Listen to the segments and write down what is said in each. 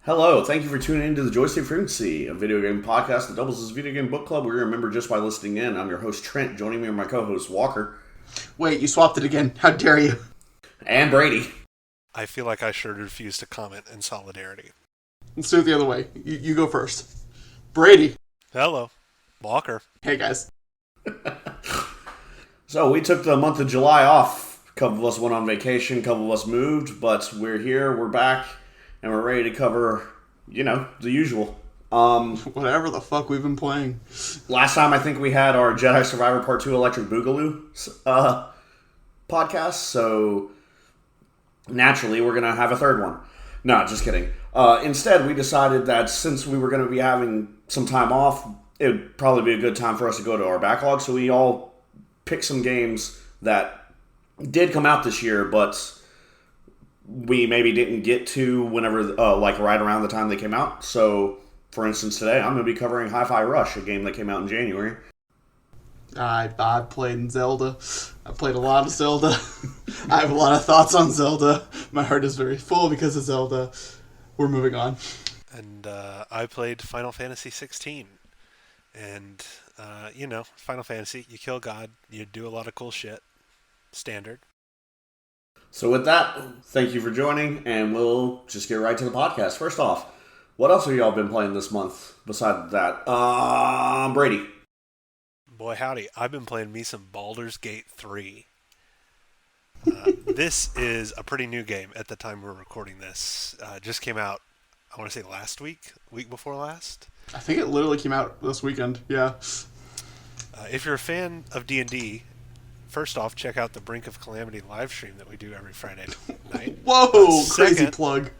Hello, thank you for tuning into the Joystick Frequency, a video game podcast that doubles as a video game book club where you're a member just by listening in. I'm your host, Trent. Joining me are my co-host, Walker. Wait, you swapped it again. How dare you? And Brady. I feel like I should refuse to comment in solidarity. Let's do it the other way. You go first. Brady. Hello. Walker. Hey, guys. So, we took the month of July off. A couple of us went on vacation, a couple of us moved, but we're here, we're back, and we're ready to cover, the usual. Whatever the fuck we've been playing. Last time, I think we had our Jedi Survivor Part 2 Electric Boogaloo podcast, so naturally we're going to have a third one. No, just kidding. Instead, we decided that since we were going to be having some time off, it would probably be a good time for us to go to our backlog, so we all picked some games that did come out this year, but we maybe didn't get to whenever, right around the time they came out. So, for instance, today I'm going to be covering Hi-Fi Rush, a game that came out in January. I played Zelda. I played a lot of Zelda. I have a lot of thoughts on Zelda. My heart is very full because of Zelda. We're moving on. And I played Final Fantasy 16. And, Final Fantasy, you kill God, you do a lot of cool shit. Standard. So with that, thank you for joining, and we'll just get right to the podcast. First off, what else have y'all been playing this month besides that? Brady. Boy, howdy. I've been playing me some Baldur's Gate 3. This is a pretty new game at the time we're recording this. Just came out, I want to say last week before last. I think it literally came out this weekend, yeah. If you're a fan of D&D, first off, check out the Brink of Calamity live stream that we do every Friday night. Whoa, Second, crazy plug.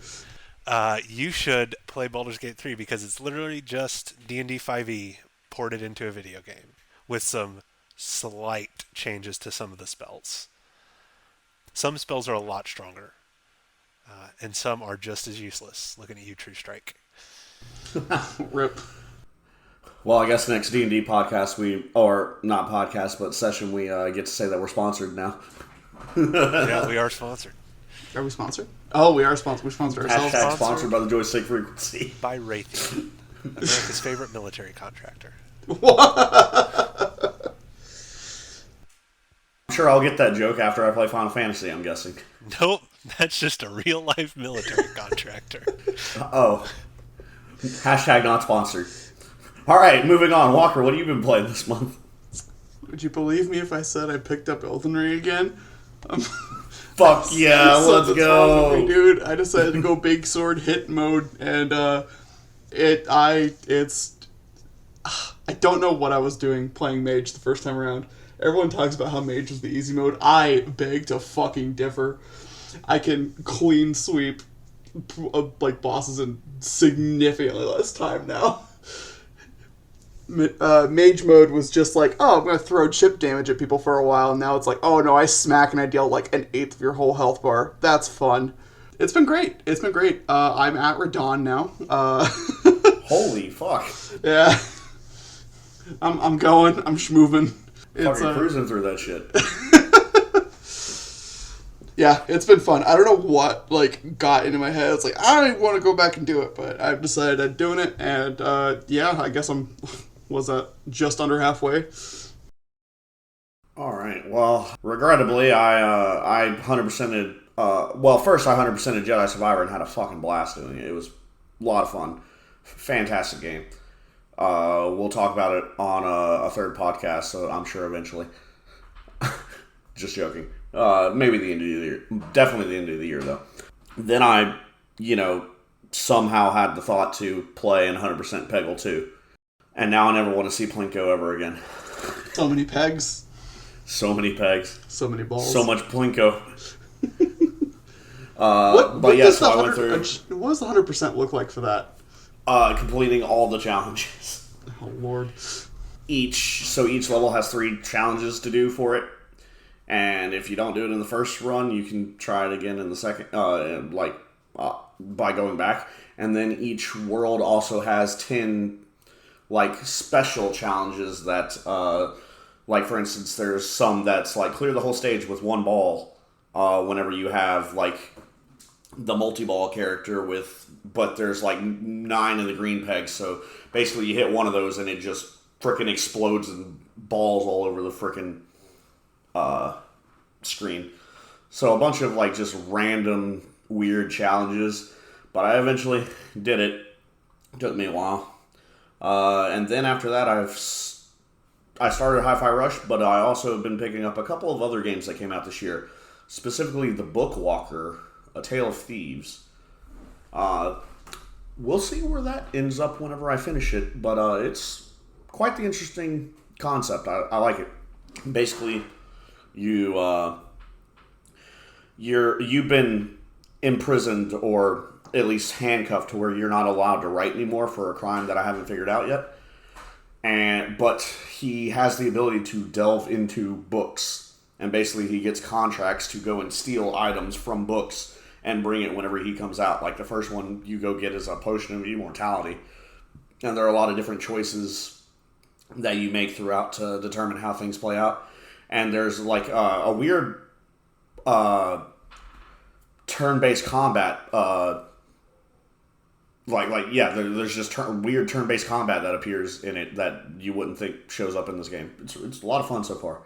You should play Baldur's Gate 3 because it's literally just D&D 5e ported into a video game with some slight changes to some of the spells. Some spells are a lot stronger, and some are just as useless. Looking at you, True Strike. Rip. Well, I guess next D&D podcast session, we get to say that we're sponsored now. Yeah, we are sponsored. Are we sponsored? Oh, we are sponsored. We sponsored ourselves. Hashtag sponsored by the Joystick Frequency. By Raytheon, America's favorite military contractor. I'm sure I'll get that joke after I play Final Fantasy, I'm guessing. Nope, that's just a real-life military contractor. Oh. Hashtag not sponsored. Alright, moving on. Walker, what have you been playing this month? Would you believe me if I said I picked up Elden Ring again? Fuck yeah, let's go. Wrong with me, dude. I decided to go big sword hit mode, and I don't know what I was doing playing mage the first time around. Everyone talks about how mage is the easy mode. I beg to fucking differ. I can clean sweep bosses in significantly less time now. Mage mode was just like, oh, I'm going to throw chip damage at people for a while, and now it's like, oh no, I smack and I deal like an eighth of your whole health bar. That's fun. It's been great. I'm at Radon now. Holy fuck. Yeah. I'm going. I'm schmoving. Fucking cruising through that shit. Yeah, it's been fun. I don't know what, got into my head. It's like, I don't even want to go back and do it, but I've decided I'm doing it, and, I guess just under halfway? Alright, well, regrettably, I 100%ed, first I 100%ed Jedi Survivor and had a fucking blast doing it. It was a lot of fun. Fantastic game. We'll talk about it on a third podcast, so I'm sure eventually. Just joking. Maybe the end of the year. Definitely the end of the year, though. Then I, somehow had the thought to play in 100% Peggle 2. And now I never want to see Plinko ever again. So many pegs. So many pegs. So many balls. So much Plinko. What so I went through. What does the 100% look like for that? Completing all the challenges. Oh, Lord. Each level has 3 challenges to do for it. And if you don't do it in the first run, you can try it again in the second, by going back. And then each world also has 10, special challenges that, for instance, there's some that's, clear the whole stage with 1 ball, whenever you have, the multi-ball character but there's like 9 of the green pegs. So basically, you hit one of those and it just frickin' explodes and balls all over the frickin' screen. So a bunch of like just random weird challenges, but I eventually did it. It took me a while, and then after that, I started Hi-Fi Rush, but I also have been picking up a couple of other games that came out this year, specifically The Bookwalker, A Tale of Thieves. We'll see where that ends up whenever I finish it, but it's quite the interesting concept. I like it. Basically, you've been imprisoned or at least handcuffed to where you're not allowed to write anymore for a crime that I haven't figured out yet. But he has the ability to delve into books, and basically he gets contracts to go and steal items from books and bring it whenever he comes out. Like the first one you go get is a potion of immortality, and there are a lot of different choices that you make throughout to determine how things play out. And there's like a weird turn-based combat. There's just weird turn-based combat that appears in it that you wouldn't think shows up in this game. It's a lot of fun so far.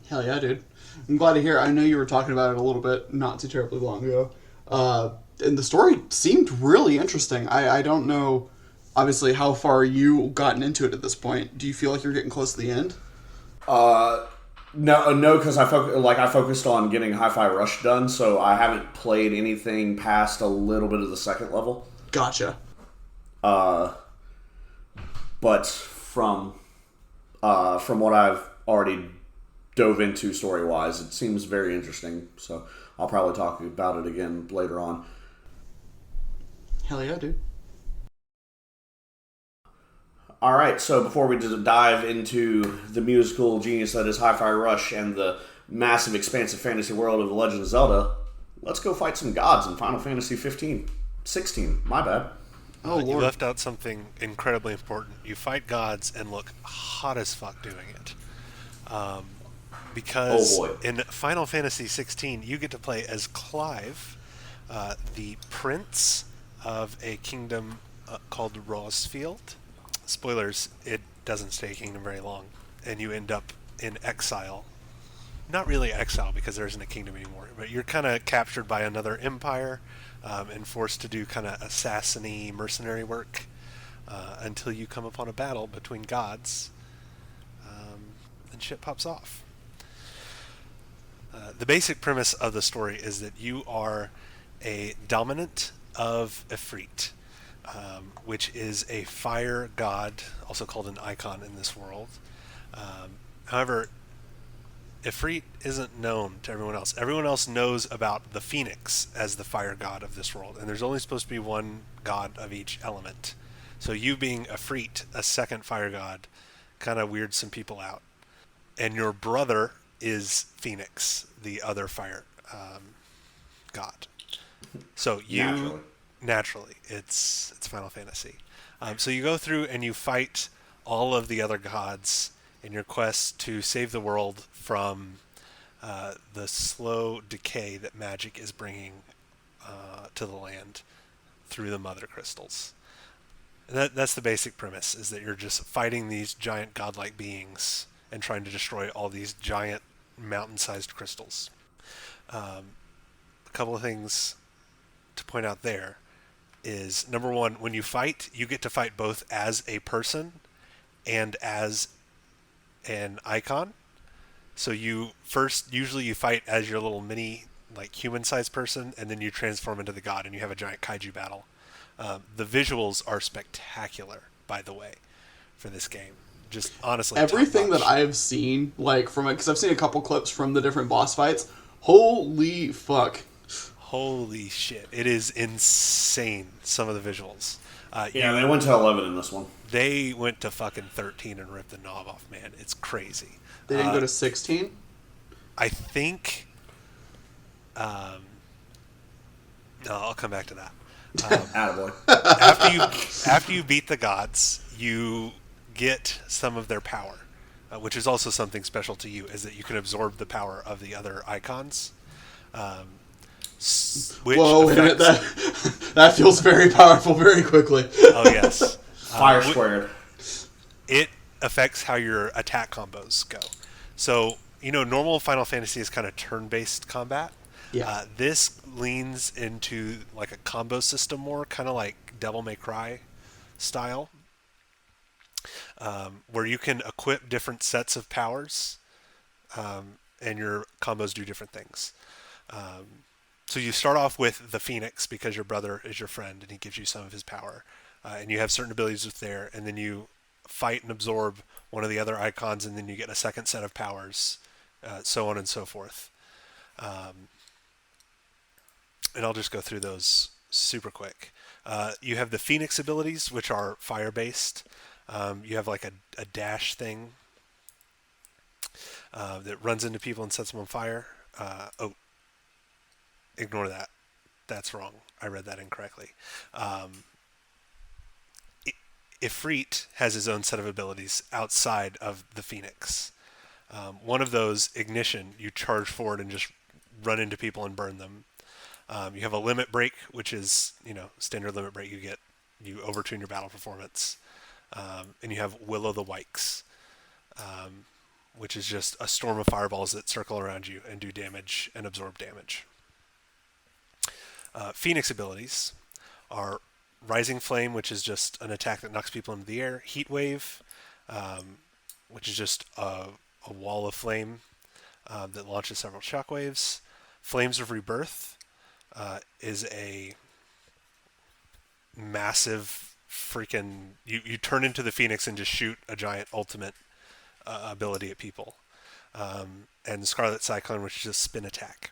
Hell yeah, dude. I'm glad to hear. I know you were talking about it a little bit not too terribly long ago. And the story seemed really interesting. I don't know, obviously, how far you gotten into it at this point. Do you feel like you're getting close to the end? No, because I focused on getting Hi-Fi Rush done, so I haven't played anything past a little bit of the second level. Gotcha. But from what I've already dove into story-wise, it seems very interesting. So I'll probably talk about it again later on. Hell yeah, dude. All right, so before we just dive into the musical genius that is Hi-Fi Rush and the massive, expansive fantasy world of The Legend of Zelda, let's go fight some gods in Final Fantasy 16. My bad. Oh, Lord. You left out something incredibly important. You fight gods and look hot as fuck doing it. Because in Final Fantasy 16, you get to play as Clive, the prince of a kingdom called Rosfield. Spoilers, it doesn't stay a kingdom very long, and you end up in exile. Not really exile, because there isn't a kingdom anymore, but you're kind of captured by another empire and forced to do kind of assassin-y mercenary work until you come upon a battle between gods, and shit pops off. The basic premise of the story is that you are a dominant of Ifrit, which is a fire god, also called an icon in this world. However, Ifrit isn't known to everyone else. Everyone else knows about the Phoenix as the fire god of this world, and there's only supposed to be one god of each element. So you being Ifrit, a second fire god, kind of weirds some people out. And your brother is Phoenix, the other fire god. So you... Naturally, it's Final Fantasy. So you go through and you fight all of the other gods in your quest to save the world from the slow decay that magic is bringing to the land through the mother crystals. And that's the basic premise, is that you're just fighting these giant godlike beings and trying to destroy all these giant mountain-sized crystals. A couple of things to point out there is, number one, when you fight, you get to fight both as a person and as an icon. So usually you fight as your little mini, like, human-sized person, and then you transform into the god and you have a giant kaiju battle. The visuals are spectacular, by the way, for this game. Just honestly, everything that I have seen, like, from it, because I've seen a couple clips from the different boss fights. Holy fuck! Holy shit! It is insane. Some of the visuals. They went to 11 in this one. They went to fucking 13 and ripped the knob off, man. It's crazy. They didn't go to 16. I think. No, I'll come back to that. Attaboy. After you beat the gods, you get some of their power, which is also something special to you, is that you can absorb the power of the other icons. Which Whoa, wait a minute, affects, that feels very powerful very quickly. oh yes, Fire squared. it affects how your attack combos go. So, normal Final Fantasy is kind of turn-based combat. Yeah. This leans into like a combo system more, kind of like Devil May Cry style, where you can equip different sets of powers, and your combos do different things. So you start off with the Phoenix because your brother is your friend and he gives you some of his power, and you have certain abilities with there, and then you fight and absorb one of the other icons, and then you get a second set of powers, so on and so forth. And I'll just go through those super quick. You have the Phoenix abilities, which are fire based. You have like a dash thing that runs into people and sets them on fire. Ignore that. That's wrong. I read that incorrectly. Ifrit has his own set of abilities outside of the Phoenix. One of those, Ignition, you charge forward and just run into people and burn them. You have a limit break, which is, standard limit break. You overtune your battle performance. And you have Will o' the Wikes, which is just a storm of fireballs that circle around you and do damage and absorb damage. Phoenix abilities are Rising Flame, which is just an attack that knocks people into the air. Heat Wave, which is just a wall of flame that launches several shockwaves. Flames of Rebirth is a massive freaking... You turn into the Phoenix and just shoot a giant ultimate ability at people. And Scarlet Cyclone, which is just spin attack.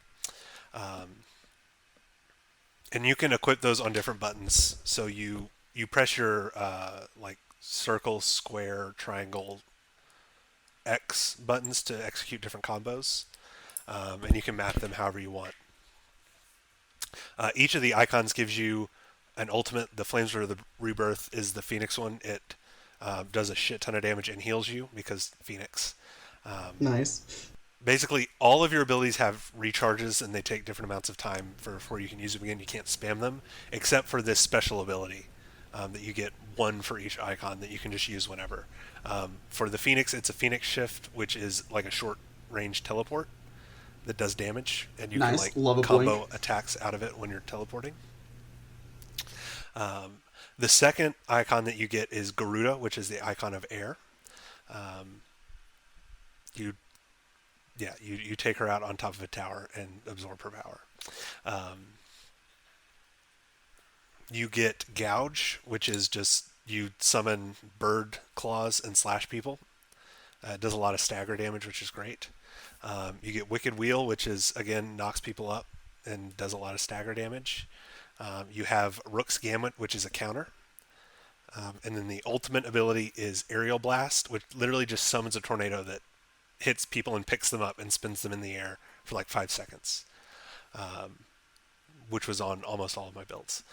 And you can equip those on different buttons. So you press your like circle, square, triangle, X buttons to execute different combos. And you can map them however you want. Each of the icons gives you an ultimate. The Flames of the Rebirth is the Phoenix one. It does a shit ton of damage and heals you because Phoenix. Nice. Basically, all of your abilities have recharges, and they take different amounts of time before you can use them again. You can't spam them, except for this special ability that you get one for each icon that you can just use whenever. For the Phoenix, it's a Phoenix Shift, which is like a short-range teleport that does damage, and you Nice. can Love a combo blink. attacks out of it when you're teleporting. The second icon that you get is Garuda, which is the icon of air. You take her out on top of a tower and absorb her power. You get Gouge, which is just you summon bird claws and slash people. It does a lot of stagger damage, which is great. You get Wicked Wheel, which is, again, knocks people up and does a lot of stagger damage. You have Rook's Gambit, which is a counter. And then the ultimate ability is Aerial Blast, which literally just summons a tornado that hits people and picks them up and spins them in the air for like 5 seconds, which was on almost all of my builds.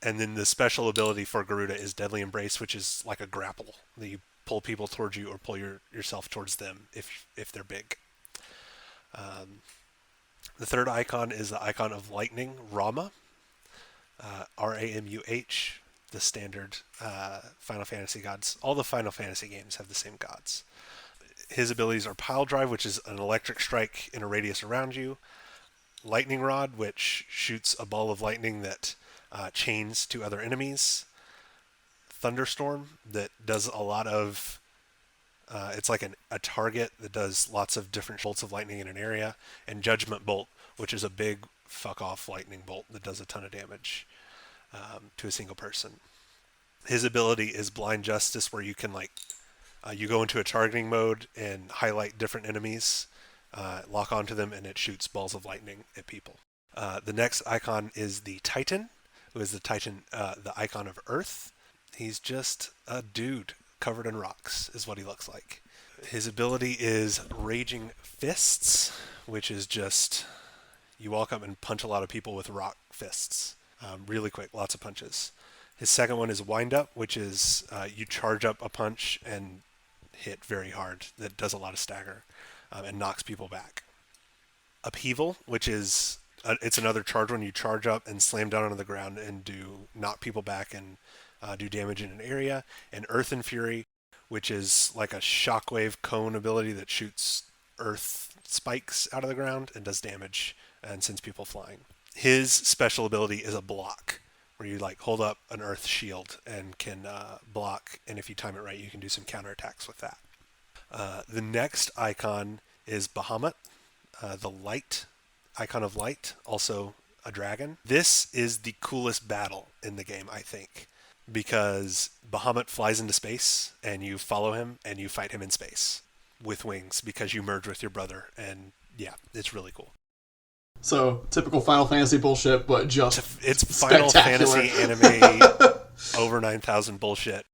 And then the special ability for Garuda is Deadly Embrace, which is like a grapple that you pull people towards you or pull yourself towards them if they're big. The third icon is the icon of lightning, Rama, Ramuh, the standard Final Fantasy gods. All the Final Fantasy games have the same gods. His abilities are Pile Drive, which is an electric strike in a radius around you. Lightning Rod, which shoots a ball of lightning that chains to other enemies. Thunderstorm, that does a lot of... it's like a target that does lots of different bolts of lightning in an area. And Judgment Bolt, which is a big fuck-off lightning bolt that does a ton of damage to a single person. His ability is Blind Justice, where you can you go into a targeting mode and highlight different enemies, lock onto them, and it shoots balls of lightning at people. The next icon is the Titan, who is the icon of Earth. He's just a dude covered in rocks, is what he looks like. His ability is Raging Fists, which is just you walk up and punch a lot of people with rock fists. Really quick, lots of punches. His second one is Wind Up, which is you charge up a punch and hit very hard. That does a lot of stagger and knocks people back. Upheaval, which is it's another charge when you charge up and slam down onto the ground and do knock people back and do damage in an area. And Earth and Fury, which is like a shockwave cone ability that shoots earth spikes out of the ground and does damage and sends people flying. His special ability is a block, where you like hold up an earth shield and can block, and if you time it right, you can do some counterattacks with that. The next icon is Bahamut, the light icon of light, also a dragon. This is the coolest battle in the game, I think, because Bahamut flies into space and you follow him and you fight him in space with wings because you merge with your brother, and yeah, it's really cool. So, typical Final Fantasy bullshit, but just it's Final Fantasy anime over 9,000 bullshit,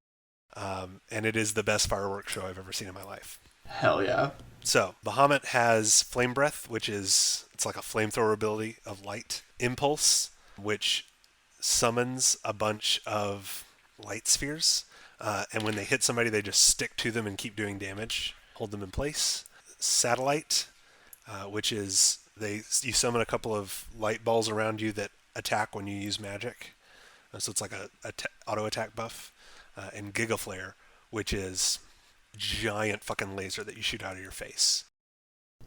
and it is the best fireworks show I've ever seen in my life. Hell yeah. So, Bahamut has Flame Breath, which is, it's like a flamethrower ability of light. Impulse, which summons a bunch of light spheres, and when they hit somebody, they just stick to them and keep doing damage, hold them in place. Satellite, which is, you summon a couple of light balls around you that attack when you use magic. So it's like a auto attack buff. And Giga Flare, which is giant fucking laser that you shoot out of your face.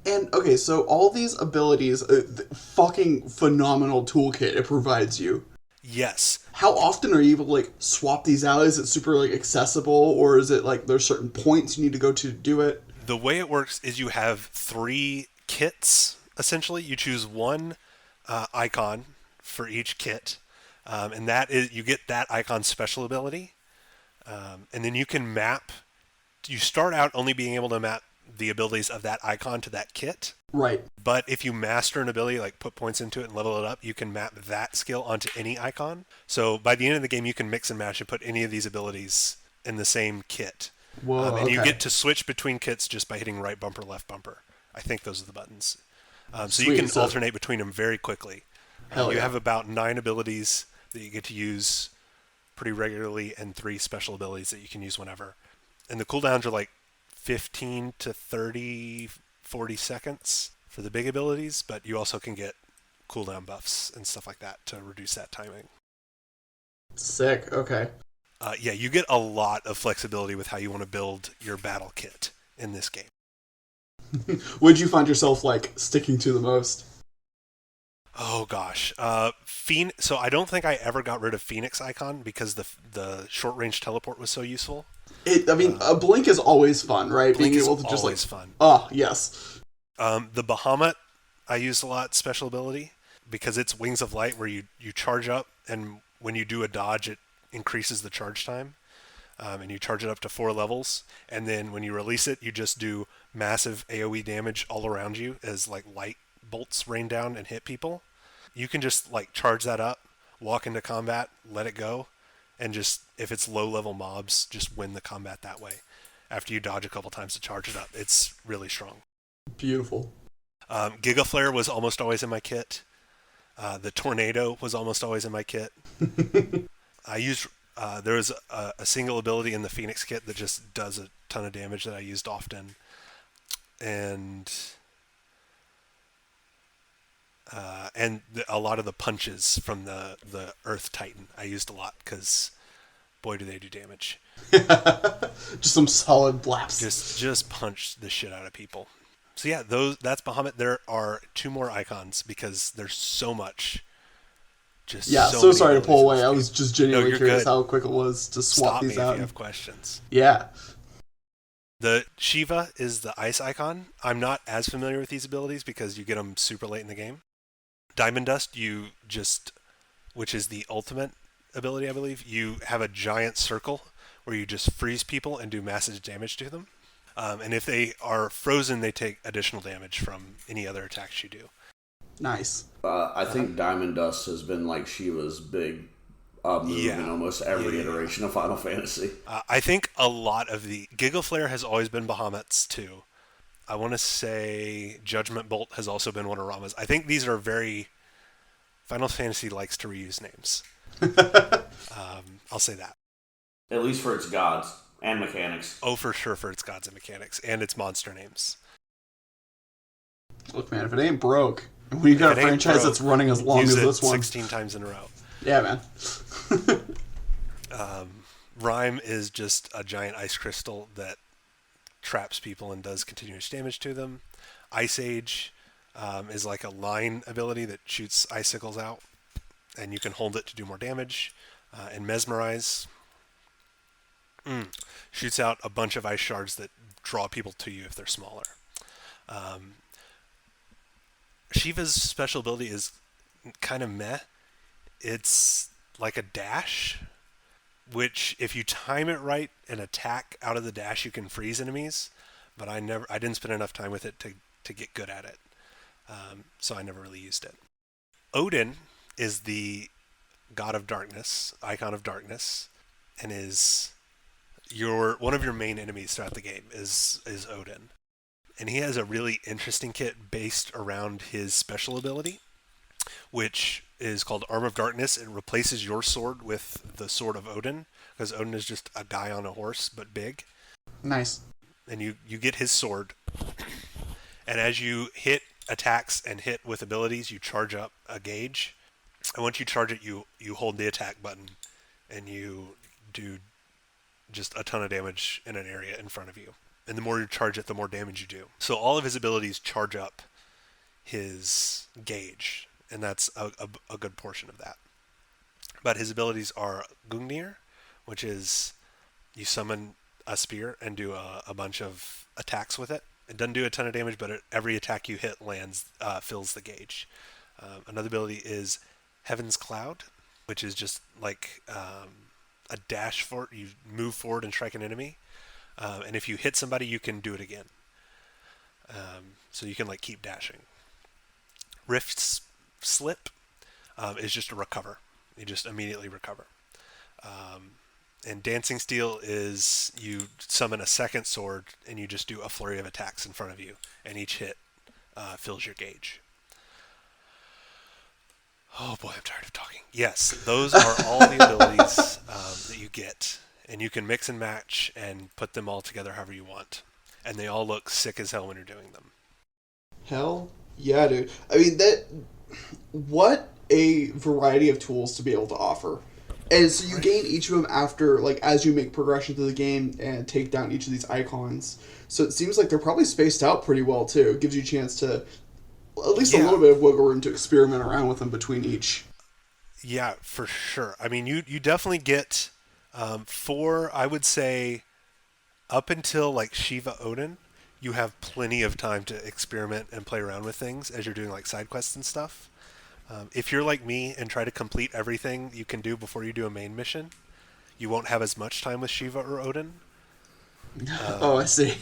And, okay, so all these abilities, fucking phenomenal toolkit it provides you. Yes. How often are you able to, like, swap these out? Is it super, like, accessible, or is it, like, there's certain points you need to go to do it? The way it works is you have 3 kits, essentially. You choose one icon for each kit, and that is, you get that icon's special ability, and then you can map. You start out only being able to map the abilities of that icon to that kit. Right. But if you master an ability, like put points into it and level it up, you can map that skill onto any icon. So by the end of the game, you can mix and match and put any of these abilities in the same kit. Whoa, and okay. you get to switch between kits just by hitting right bumper, left bumper. I think those are the buttons. So you can alternate between them very quickly. You have about 9 abilities that you get to use pretty regularly and 3 special abilities that you can use whenever. And the cooldowns are like 15 to 30, 40 seconds for the big abilities, but you also can get cooldown buffs and stuff like that to reduce that timing. Sick, okay. Yeah, you get a lot of flexibility with how you want to build your battle kit in this game. Would you find yourself, like, sticking to the most? Oh gosh, so I don't think I ever got rid of Phoenix icon because the short range teleport was so useful. A blink is always fun, right? Blink Being is able to just always fun. Oh, yes. The Bahamut I used a lot, special ability, because it's Wings of Light, where you charge up, and when you do a dodge, it increases the charge time, and you charge it up to 4 levels, and then when you release it, you just do massive AoE damage all around you as like light bolts rain down and hit people. You can just like charge that up, walk into combat, let it go, and just, if it's low level mobs, just win the combat that way after you dodge a couple times to charge it up. It's really strong. Beautiful. Giga Flare was almost always in my kit. The Tornado was almost always in my kit. I used there was a single ability in the Phoenix kit that just does a ton of damage that I used often, and a lot of the punches from the Earth Titan I used a lot, because boy do they do damage. Just some solid blaps. Just punch the shit out of people. So yeah, that's Bahamut. There are 2 more icons because there's so much. So sorry to pull away. I was just genuinely curious good. how quick it was to swap these out. If you have questions. Yeah. The Shiva is the ice icon. I'm not as familiar with these abilities because you get them super late in the game. Diamond Dust, which is the ultimate ability, I believe. You have a giant circle where you just freeze people and do massive damage to them. And if they are frozen, they take additional damage from any other attacks you do. Nice. I think Diamond Dust has been like Shiva's big move in almost every iteration of Final Fantasy. I think a lot of the Giga Flare has always been Bahamut's too. I want to say Judgment Bolt has also been one of Rama's. I think these are very... Final Fantasy likes to reuse names. I'll say that. At least for its gods and mechanics. Oh, for sure, for its gods and mechanics and its monster names. Look, man, if it ain't broke, and when you got a franchise that's running as long use as it this one, 16 times in a row. yeah, man. Rhyme is just a giant ice crystal that traps people and does continuous damage to them. Ice Age is like a line ability that shoots icicles out, and you can hold it to do more damage. And Mesmerize shoots out a bunch of ice shards that draw people to you if they're smaller. Shiva's special ability is kind of meh. It's like a dash, which if you time it right and attack out of the dash, you can freeze enemies. But I didn't spend enough time with it to get good at it, so I never really used it. Odin is the god of darkness, icon of darkness, and is one of your main enemies throughout the game is Odin. And he has a really interesting kit based around his special ability, which is called Arm of Darkness. It replaces your sword with the sword of Odin, because Odin is just a guy on a horse, but big. Nice. And you get his sword, and as you hit attacks and hit with abilities, you charge up a gauge. And once you charge it, you hold the attack button, and you do just a ton of damage in an area in front of you. And the more you charge it, the more damage you do. So all of his abilities charge up his gauge, and that's a good portion of that. But his abilities are Gungnir, which is you summon a spear and do a bunch of attacks with it. It doesn't do a ton of damage, but every attack you hit lands, fills the gauge. Another ability is Heaven's Cloud, which is just like a dash for you move forward and strike an enemy. And if you hit somebody, you can do it again. So you can like keep dashing. Rift's Slip is just a recover. You just immediately recover. And Dancing Steel is you summon a second sword and you just do a flurry of attacks in front of you, and each hit fills your gauge. Oh boy, I'm tired of talking. Yes, those are all the abilities that you get, and you can mix and match and put them all together however you want, and they all look sick as hell when you're doing them. Hell yeah, dude. I mean, what a variety of tools to be able to offer. And so you gain each of them after, like, as you make progression through the game and take down each of these icons. So it seems like they're probably spaced out pretty well, too. It gives you a chance to, at least a little bit of wiggle room to experiment around with them between each. Yeah, for sure. I mean, you definitely get I would say, up until, like, Shiva Odin, you have plenty of time to experiment and play around with things as you're doing, like, side quests and stuff. If you're like me and try to complete everything you can do before you do a main mission, you won't have as much time with Shiva or Odin. Oh, I see.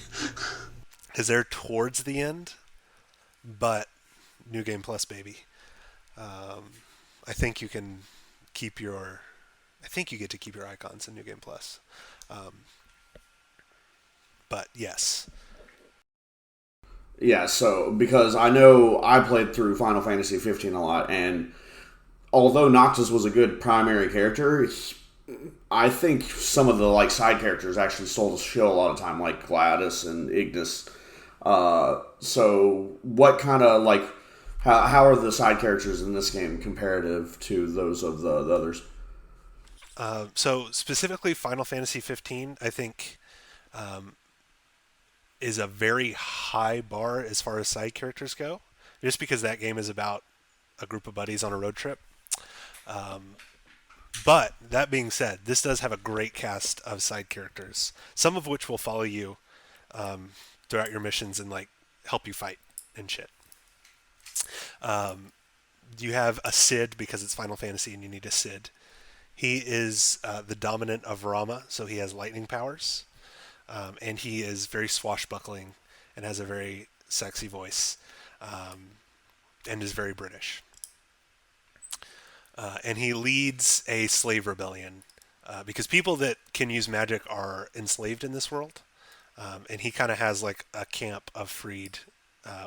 Because they're towards the end, but New Game Plus, baby. I think you can keep your... I think you get to keep your icons in New Game Plus. But yes. Yeah, so because I know I played through Final Fantasy 15 a lot, and although Noctis was a good primary character, I think some of the like side characters actually stole the show a lot of time, like Gladys and Ignis. So what kind of like how are the side characters in this game comparative to those of the others? So specifically, Final Fantasy 15, I think, is a very high bar as far as side characters go, just because that game is about a group of buddies on a road trip. But that being said, this does have a great cast of side characters, some of which will follow you throughout your missions and like help you fight and shit. You have a Cid because it's Final Fantasy and you need a Cid. He is the dominant of Rama, so he has lightning powers. And he is very swashbuckling and has a very sexy voice, and is very British. And he leads a slave rebellion because people that can use magic are enslaved in this world. And he kind of has like a camp of freed,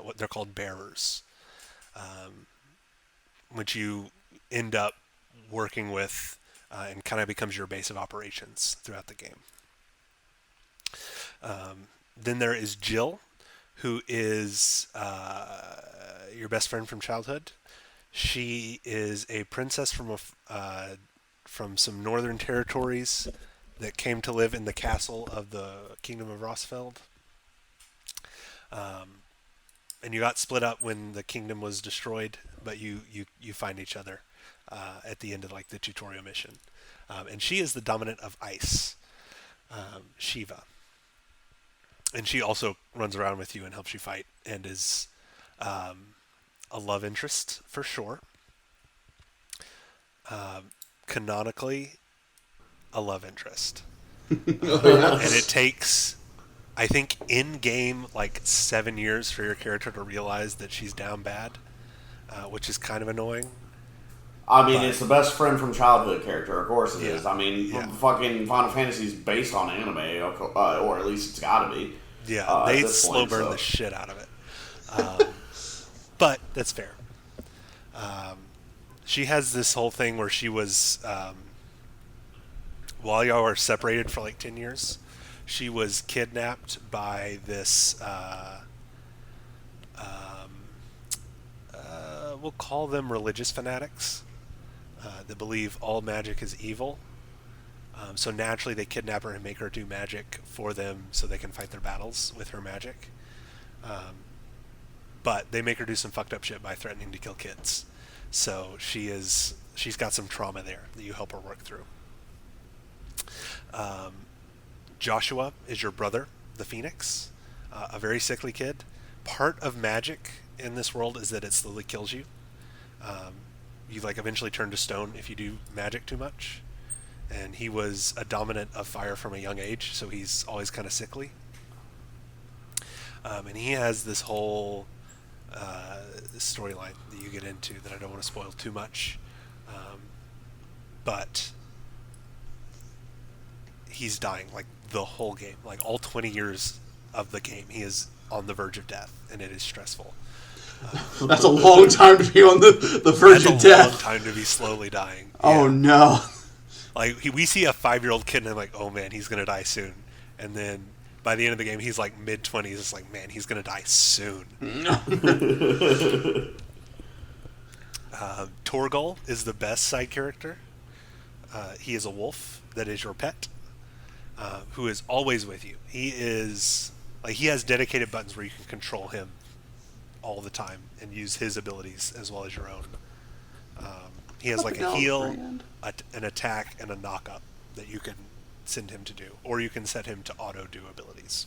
what they're called bearers, which you end up working with and kind of becomes your base of operations throughout the game. Then there is Jill, who is your best friend from childhood. She is a princess from some northern territories that came to live in the castle of the Kingdom of Rossfeld. And you got split up when the kingdom was destroyed, but you find each other at the end of like the tutorial mission. And she is the dominant of ice, Shiva. And she also runs around with you and helps you fight, and is a love interest for sure. Canonically, a love interest. And it takes, I think, in-game, like 7 years for your character to realize that she's down bad, which is kind of annoying. I mean, it's the best friend from childhood character. Of course it is. I mean, Yeah. fucking Final Fantasy is based on anime, or at least it's got to be. Yeah, they this slow point, burn so. the shit out of it. But that's fair. She has this whole thing where she was, while y'all were separated for like 10 years, she was kidnapped by this, we'll call them religious fanatics that believe all magic is evil. So naturally they kidnap her and make her do magic for them so they can fight their battles with her magic. But they make her do some fucked up shit by threatening to kill kids. So she's got some trauma there that you help her work through. Joshua is your brother, the Phoenix, a very sickly kid. Part of magic in this world is that it slowly kills you. You like eventually turn to stone if you do magic too much. And he was a dominant of fire from a young age, so he's always kind of sickly. And he has this whole storyline that you get into that I don't want to spoil too much. But he's dying like the whole game, like all 20 years of the game. He is on the verge of death, and it is stressful. That's a long time to be on the verge of That's a death. long time to be slowly dying. Oh Yeah. no. Like we see a 5-year-old kid and I'm like, oh man, he's gonna die soon. And then by the end of the game, he's like mid-20s. It's like, man, he's gonna die soon. Torgal is the best side character. He is a wolf that is your pet, who is always with you. He is like he has dedicated buttons where you can control him all the time and use his abilities as well as your own. He has like a heal, an attack, and a knock-up that you can send him to do, or you can set him to auto-do abilities.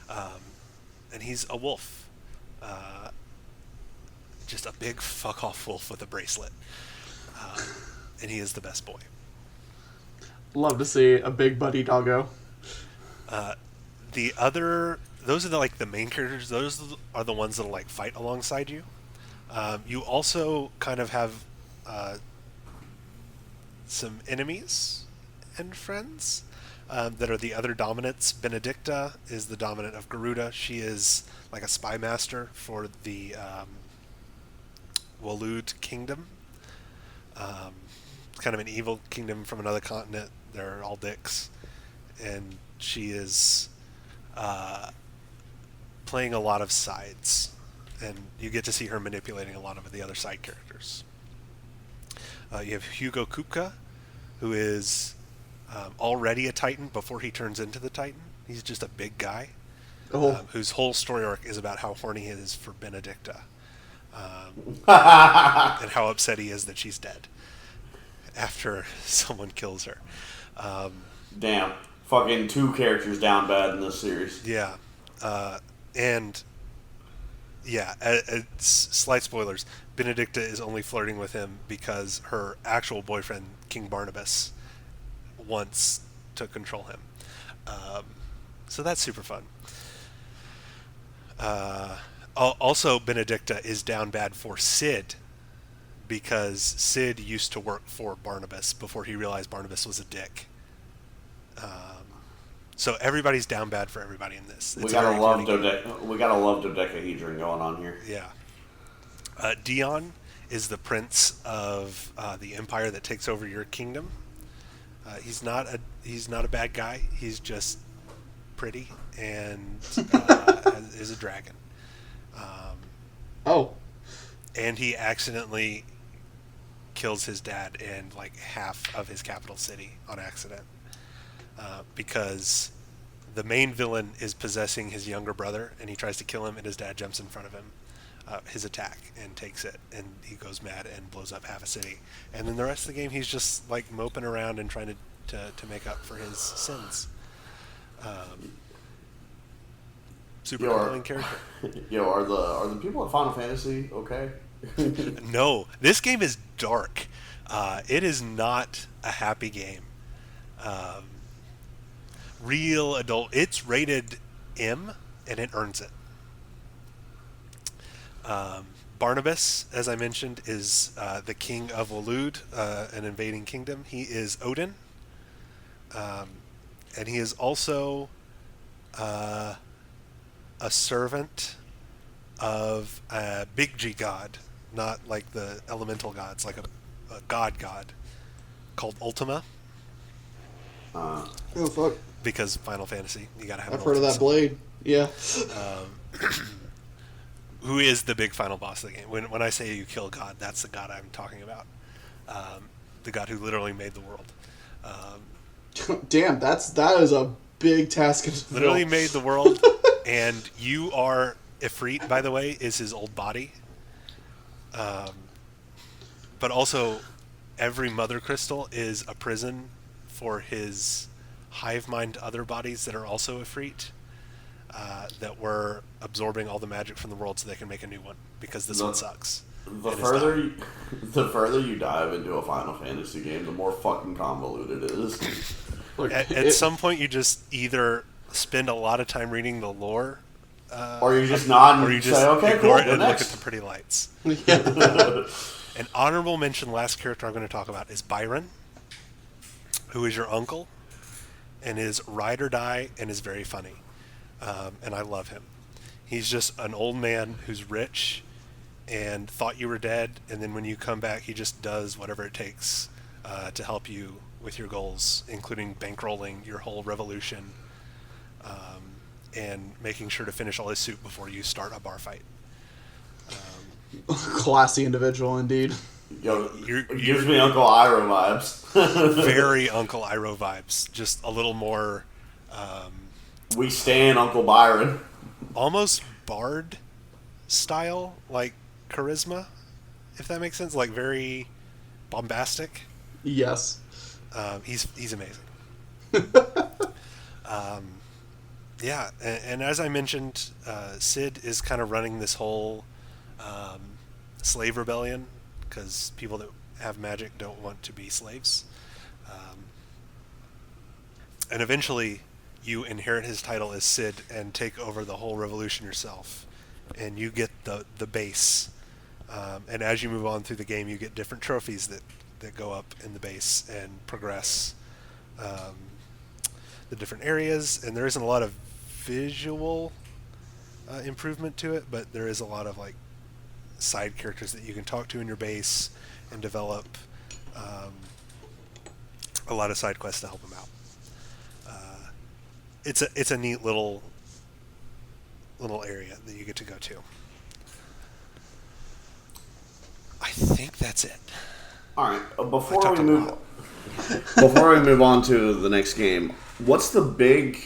And he's a wolf. Just a big fuck-off wolf with a bracelet. And he is the best boy. Love to see a big buddy doggo. Those are the main characters. Those are the ones that'll like fight alongside you. You also kind of have some enemies and friends that are the other dominants. Benedicta is the dominant of Garuda. She is like a spy master for the Walud Kingdom. It's kind of an evil kingdom from another continent. They're all dicks. And she is playing a lot of sides. And you get to see her manipulating a lot of the other side characters. You have Hugo Kupka, who is already a Titan before he turns into the Titan. He's just a big guy whose whole story arc is about how horny he is for Benedicta. And how upset he is that she's dead after someone kills her. Damn. Fucking 2 characters down bad in this series. Yeah. And... yeah, it's slight spoilers. Benedicta is only flirting with him because her actual boyfriend, King Barnabas, wants to control him. So that's super fun. Also, Benedicta is down bad for Sid because Sid used to work for Barnabas before he realized Barnabas was a dick. So everybody's down bad for everybody in this. We gotta love dodecahedron going on here. Yeah. Dion is the prince of the empire that takes over your kingdom. He's not a bad guy. He's just pretty and is a dragon. Oh. And he accidentally kills his dad and like half of his capital city on accident because the main villain is possessing his younger brother, and he tries to kill him, and his dad jumps in front of him, his attack, and takes it, and he goes mad and blows up half a city. And then the rest of the game, he's just like moping around and trying to make up for his sins. Super compelling character. Yo, are the people at Final Fantasy okay? No, this game is dark. It is not a happy game. Real adult. It's rated M, and it earns it. Barnabas, as I mentioned, is the king of Walud, an invading kingdom. He is Odin, and he is also a servant of a big G god, not like the elemental gods, like a god called Ultima. Oh, fuck. Because Final Fantasy, you gotta have. I've heard of that blade. Yeah. Who is the big final boss of the game? When I say you kill God, that's the God I'm talking about. The God who literally made the world. Damn, that is a big task. Literally made the world, and you are Ifrit. By the way, is his old body. But also, every mother crystal is a prison for his hive mind other bodies that are also Ifrit, that were absorbing all the magic from the world so they can make a new one, because this one sucks. The further you dive into a Final Fantasy game, the more fucking convoluted it is. Look, at some point, you just either spend a lot of time reading the lore, or you just nod or you and just say, okay, ignore cool, it and next. look at the pretty lights. Yeah. An honorable mention, last character I'm going to talk about is Byron, who is your uncle, and is ride or die, and is very funny. And I love him. He's just an old man who's rich and thought you were dead, and then when you come back, he just does whatever it takes to help you with your goals, including bankrolling your whole revolution and making sure to finish all his soup before you start a bar fight. Classy individual, indeed. Yo, gives me Uncle Iroh vibes. Very Uncle Iroh vibes. Just a little more... we stan Uncle Byron. almost Bard style, like charisma, if that makes sense. Like very bombastic. Yes. He's amazing. Yeah, and as I mentioned, Sid is kind of running this whole slave rebellion because people that have magic don't want to be slaves. And eventually, you inherit his title as Sid and take over the whole revolution yourself. And you get the base. And as you move on through the game, you get different trophies that go up in the base and progress the different areas. And there isn't a lot of visual improvement to it, but there is a lot of like side characters that you can talk to in your base and develop a lot of side quests to help them out. It's a neat little area that you get to go to. I think that's it. All right. Before we move on to the next game, what's the big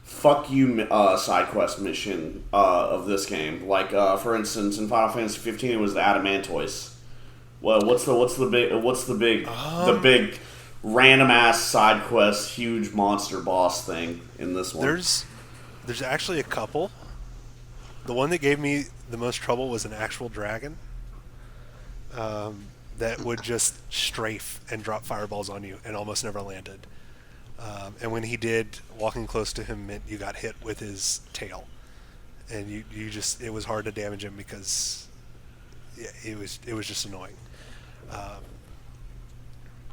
fuck you side quest mission of this game? Like for instance, in Final Fantasy 15, it was the Adamantoise. Well, what's the big random ass side quest, huge monster boss thing in this one? There's actually a couple. The one that gave me the most trouble was an actual dragon that would just strafe and drop fireballs on you and almost never landed. And when he did, walking close to him meant you got hit with his tail, and you just, it was hard to damage him because it was just annoying.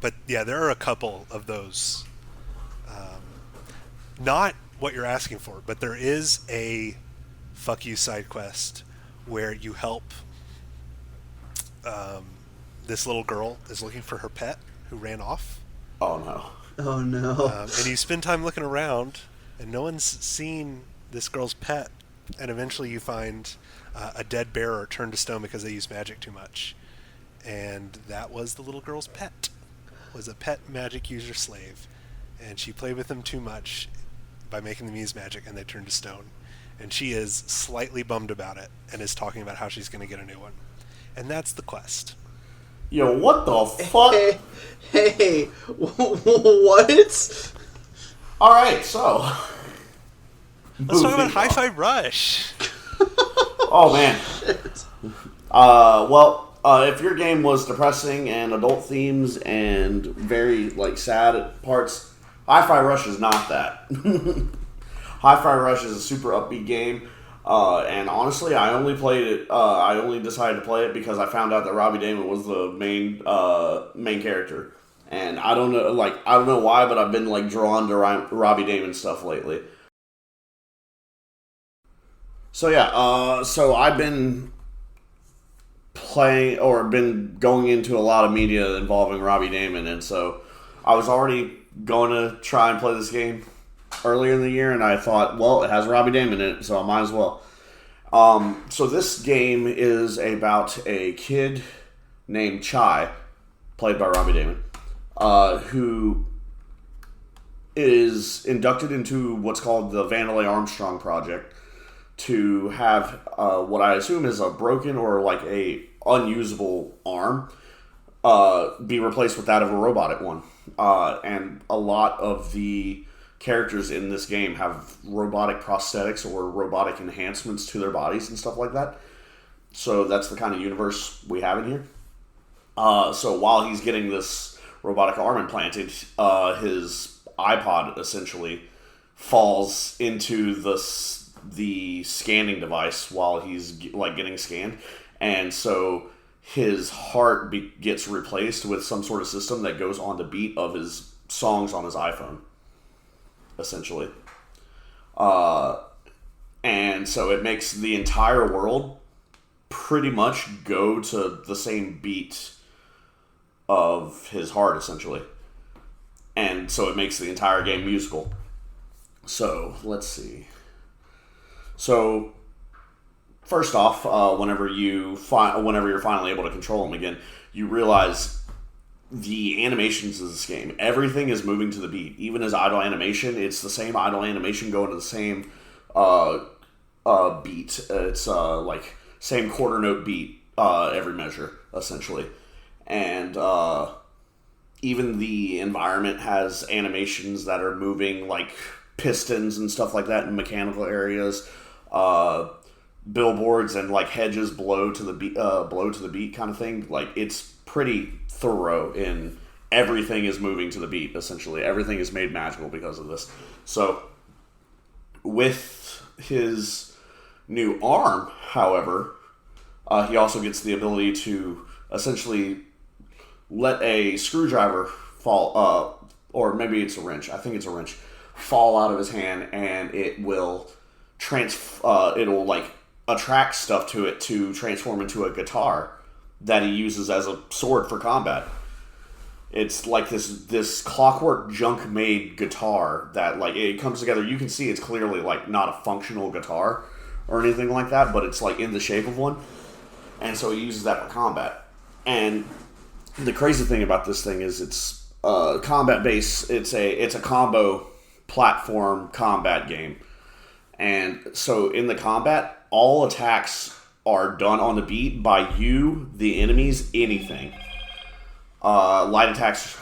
But yeah, there are a couple of those. Not what you're asking for, but there is a fuck you side quest where you help this little girl is looking for her pet who ran off. Oh no. Oh no. And you spend time looking around and no one's seen this girl's pet. And eventually you find a dead bearer turned to stone because they used magic too much. And that was the little girl's pet. Was a pet magic user slave. And she played with them too much by making them use magic, and they turned to stone. And she is slightly bummed about it and is talking about how she's going to get a new one. And that's the quest. Yo, what the fuck? Hey, what? Alright, so. Let's talk about Hi-Fi Rush. Oh, man. If your game was depressing and adult themes and very, sad parts, Hi-Fi Rush is not that. Hi-Fi Rush is a super upbeat game, and honestly, I only played it, I only decided to play it because I found out that Robbie Damon was the main character. And I don't know why, but I've been, drawn to Robbie Damon stuff lately. So yeah, so I've been been going into a lot of media involving Robbie Damon, and so I was already going to try and play this game earlier in the year, and I thought, well, it has Robbie Damon in it, so I might as well. So this game is about a kid named Chai, played by Robbie Damon, who is inducted into what's called the Vandelay Armstrong Project, to have what I assume is a broken or a unusable arm be replaced with that of a robotic one. And a lot of the characters in this game have robotic prosthetics or robotic enhancements to their bodies and stuff like that. So that's the kind of universe we have in here. So while he's getting this robotic arm implanted, his iPod essentially falls into the scanning device while he's getting scanned, and so his heart gets replaced with some sort of system that goes on the beat of his songs on his iPhone, essentially. And so it makes the entire world pretty much go to the same beat of his heart, essentially. And so it makes the entire game musical. So let's see. So, first off, whenever you're finally able to control them again, you realize the animations of this game. Everything is moving to the beat. Even as idle animation, it's the same idle animation going to the same beat. It's same quarter note beat every measure, essentially. And even the environment has animations that are moving like pistons and stuff like that in mechanical areas. Billboards and hedges blow to the beat kind of thing. It's pretty thorough in everything is moving to the beat, essentially. Everything is made magical because of this. So with his new arm, however, he also gets the ability to essentially let a screwdriver fall, or maybe it's a wrench. I think it's a wrench, fall out of his hand, and it will it'll attract stuff to it to transform into a guitar that he uses as a sword for combat. It's like this clockwork junk made guitar that it comes together. You can see it's clearly not a functional guitar or anything like that, but it's in the shape of one, and so he uses that for combat. And the crazy thing about this thing is it's combat based. It's a combo platform combat game. And so in the combat, all attacks are done on the beat by you, the enemies, anything. Light attacks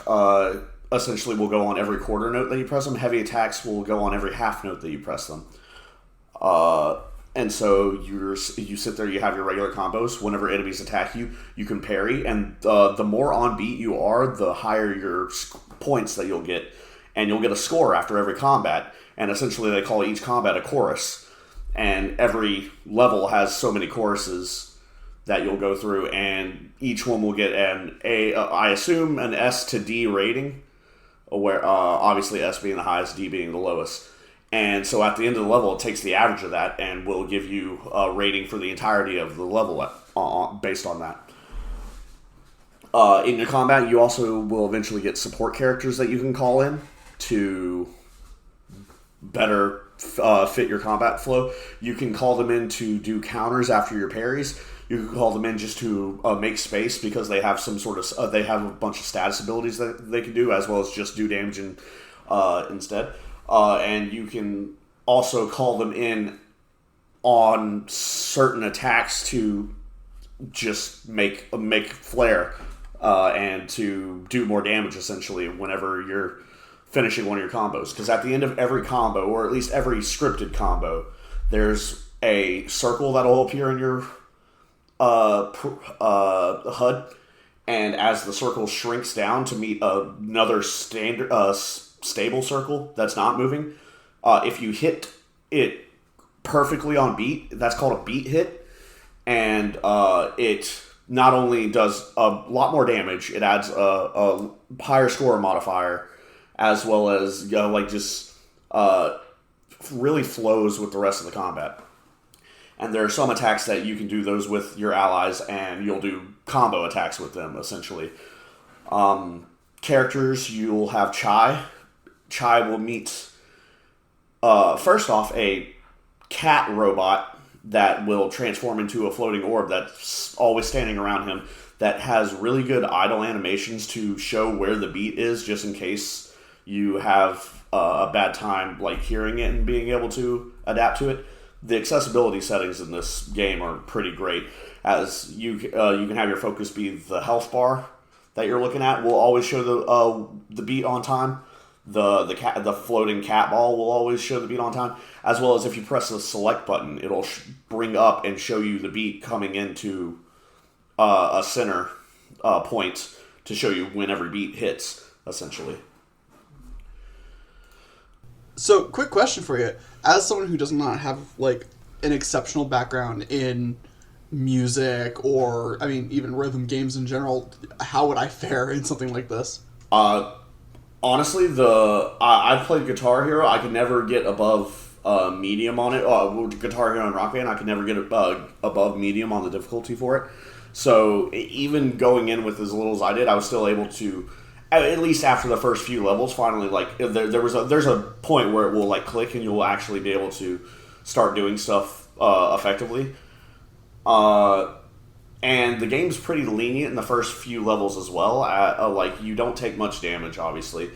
essentially will go on every quarter note that you press them. Heavy attacks will go on every half note that you press them. And so you sit there, you have your regular combos. Whenever enemies attack you, you can parry. And the more on beat you are, the higher your points that you'll get. And you'll get a score after every combat. And essentially they call each combat a chorus. And every level has so many choruses that you'll go through. And each one will get I assume an S to D rating. Where obviously S being the highest, D being the lowest. And so at the end of the level, it takes the average of that and will give you a rating for the entirety of the level based on that. In your combat, you also will eventually get support characters that you can call in to better fit your combat flow. You can call them in to do counters after your parries. You can call them in just to make space because they have some sort of they have a bunch of status abilities that they can do, as well as just do damage instead. And you can also call them in on certain attacks to just make flare and to do more damage essentially whenever you're finishing one of your combos. Because at the end of every combo, or at least every scripted combo, there's a circle that'll appear in your HUD, and as the circle shrinks down to meet another standard stable circle that's not moving, if you hit it perfectly on beat, that's called a beat hit, and it not only does a lot more damage, it adds a higher score modifier, as well as really flows with the rest of the combat. And there are some attacks that you can do those with your allies, and you'll do combo attacks with them, essentially. Characters, you'll have Chai. Chai will meet, first off, a cat robot that will transform into a floating orb that's always standing around him, that has really good idle animations to show where the beat is, just in case you have a bad time hearing it and being able to adapt to it. The accessibility settings in this game are pretty great, as you can have your focus be the health bar that you're looking at will always show the beat on time. The floating cat ball will always show the beat on time, as well as if you press the select button, it'll bring up and show you the beat coming into a center point to show you when every beat hits, essentially. So, quick question for you. As someone who does not have, an exceptional background in music or, even rhythm games in general, how would I fare in something like this? Honestly, I've played Guitar Hero. I could never get above medium on it. Guitar Hero and Rock Band, I could never get above medium on the difficulty for it. So, even going in with as little as I did, I was still able to, at least after the first few levels, finally, there's a point where it will click and you'll actually be able to start doing stuff effectively. And the game's pretty lenient in the first few levels as well. You don't take much damage, obviously.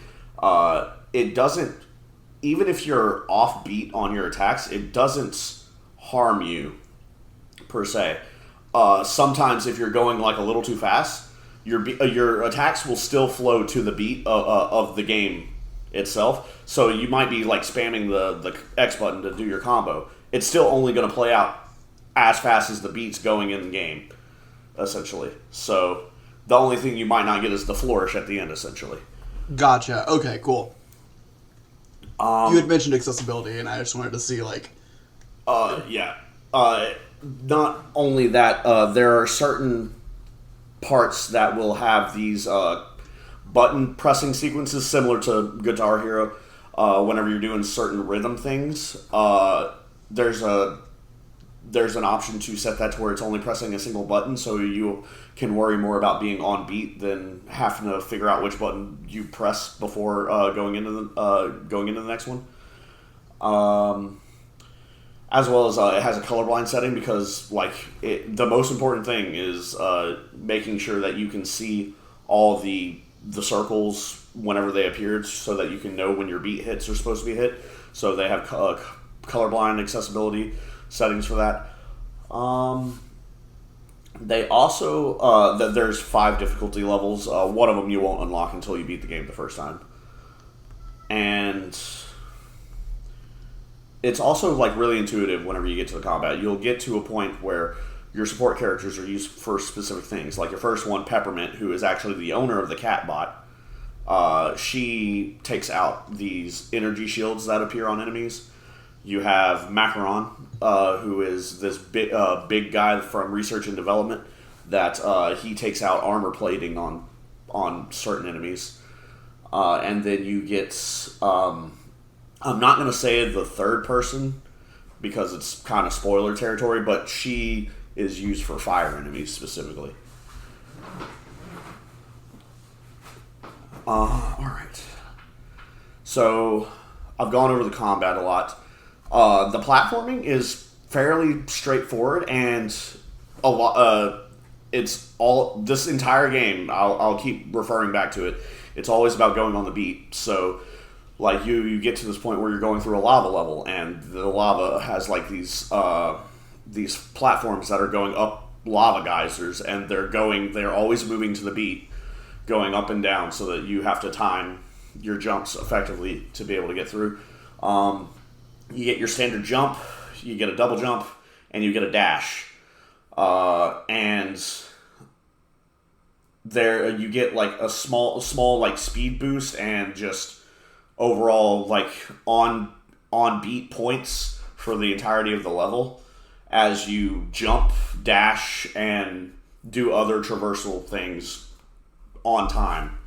It doesn't, even if you're off beat on your attacks, it doesn't harm you per se. Sometimes if you're going a little too fast, your attacks will still flow to the beat of the game itself. So you might be spamming the X button to do your combo. It's still only going to play out as fast as the beat's going in the game, essentially. So the only thing you might not get is the flourish at the end, essentially. Gotcha. Okay, cool. You had mentioned accessibility, and I just wanted to see yeah. Not only that, there are certain parts that will have these button pressing sequences similar to Guitar Hero. Whenever you're doing certain rhythm things, there's an option to set that to where it's only pressing a single button, so you can worry more about being on beat than having to figure out which button you press before going into the next one. As well as it has a colorblind setting, because the most important thing is making sure that you can see all the circles whenever they appear, so that you can know when your beat hits are supposed to be hit. So they have colorblind accessibility settings for that. They also there's 5 difficulty levels. One of them you won't unlock until you beat the game the first time, and it's also really intuitive whenever you get to the combat. You'll get to a point where your support characters are used for specific things. Like your first one, Peppermint, who is actually the owner of the cat bot. She takes out these energy shields that appear on enemies. You have Macaron, who is this big guy from research and development that he takes out armor plating on certain enemies. And then you get... I'm not going to say the third person because it's kind of spoiler territory, but she is used for fire enemies specifically. Alright. So, I've gone over the combat a lot. The platforming is fairly straightforward, and a lot. It's all this entire game. I'll keep referring back to it. It's always about going on the beat. So, like you get to this point where you're going through a lava level, and the lava has like these platforms that are going up lava geysers, and they're always moving to the beat, going up and down, so that you have to time your jumps effectively to be able to get through. You get your standard jump, you get a double jump, and you get a dash. And there you get like a small like speed boost and just overall like on beat points for the entirety of the level as you jump, dash, and do other traversal things on time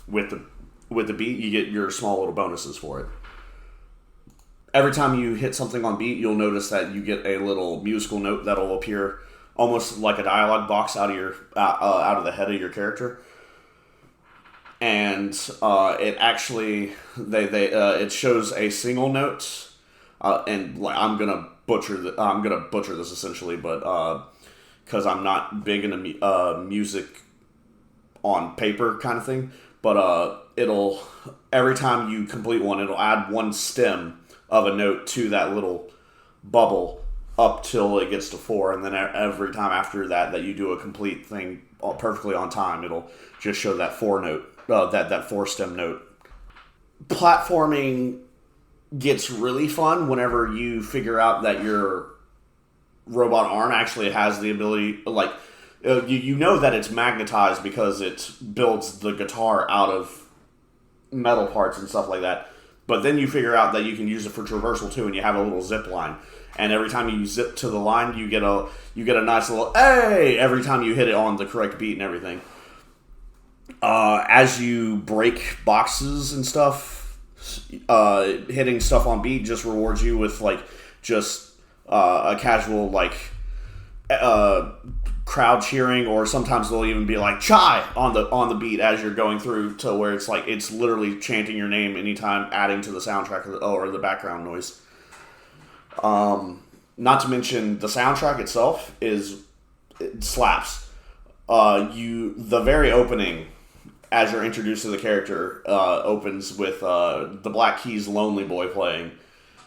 with the beat. You get your small little bonuses for it. Every time you hit something on beat, you'll notice that you get a little musical note that'll appear almost like a dialogue box out of the head of your character. And it actually it shows a single note, and like I'm gonna butcher this essentially, but because I'm not big into music on paper kind of thing, but it'll every time you complete one, it'll add one stem of a note to that little bubble up till it gets to 4, and then every time after that you do a complete thing perfectly on time, it'll just show that 4 note, that 4 stem note. Platforming gets really fun whenever you figure out that your robot arm actually has the ability, like you know that it's magnetized because it builds the guitar out of metal parts and stuff like that. But then you figure out that you can use it for traversal too, and you have a little zip line. And every time you zip to the line, you get a nice little hey every time you hit it on the correct beat and everything. As you break boxes and stuff, hitting stuff on beat just rewards you with like just a casual like crowd cheering, or sometimes they'll even be like chai on the beat as you're going through, to where it's like it's literally chanting your name anytime, adding to the soundtrack or the background noise. Not to mention the soundtrack itself it slaps. The very opening, as you're introduced to the character, opens with the Black Keys' "Lonely Boy" playing,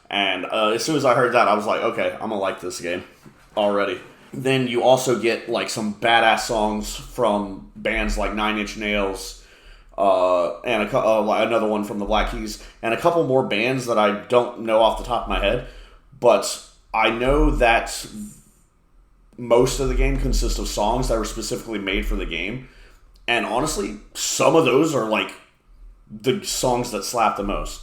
and as soon as I heard that, I was like, okay, I'm gonna like this game already. Then you also get like some badass songs from bands like Nine Inch Nails, and another one from the Black Keys, and a couple more bands that I don't know off the top of my head, but I know that most of the game consists of songs that were specifically made for the game, and honestly, some of those are like the songs that slap the most.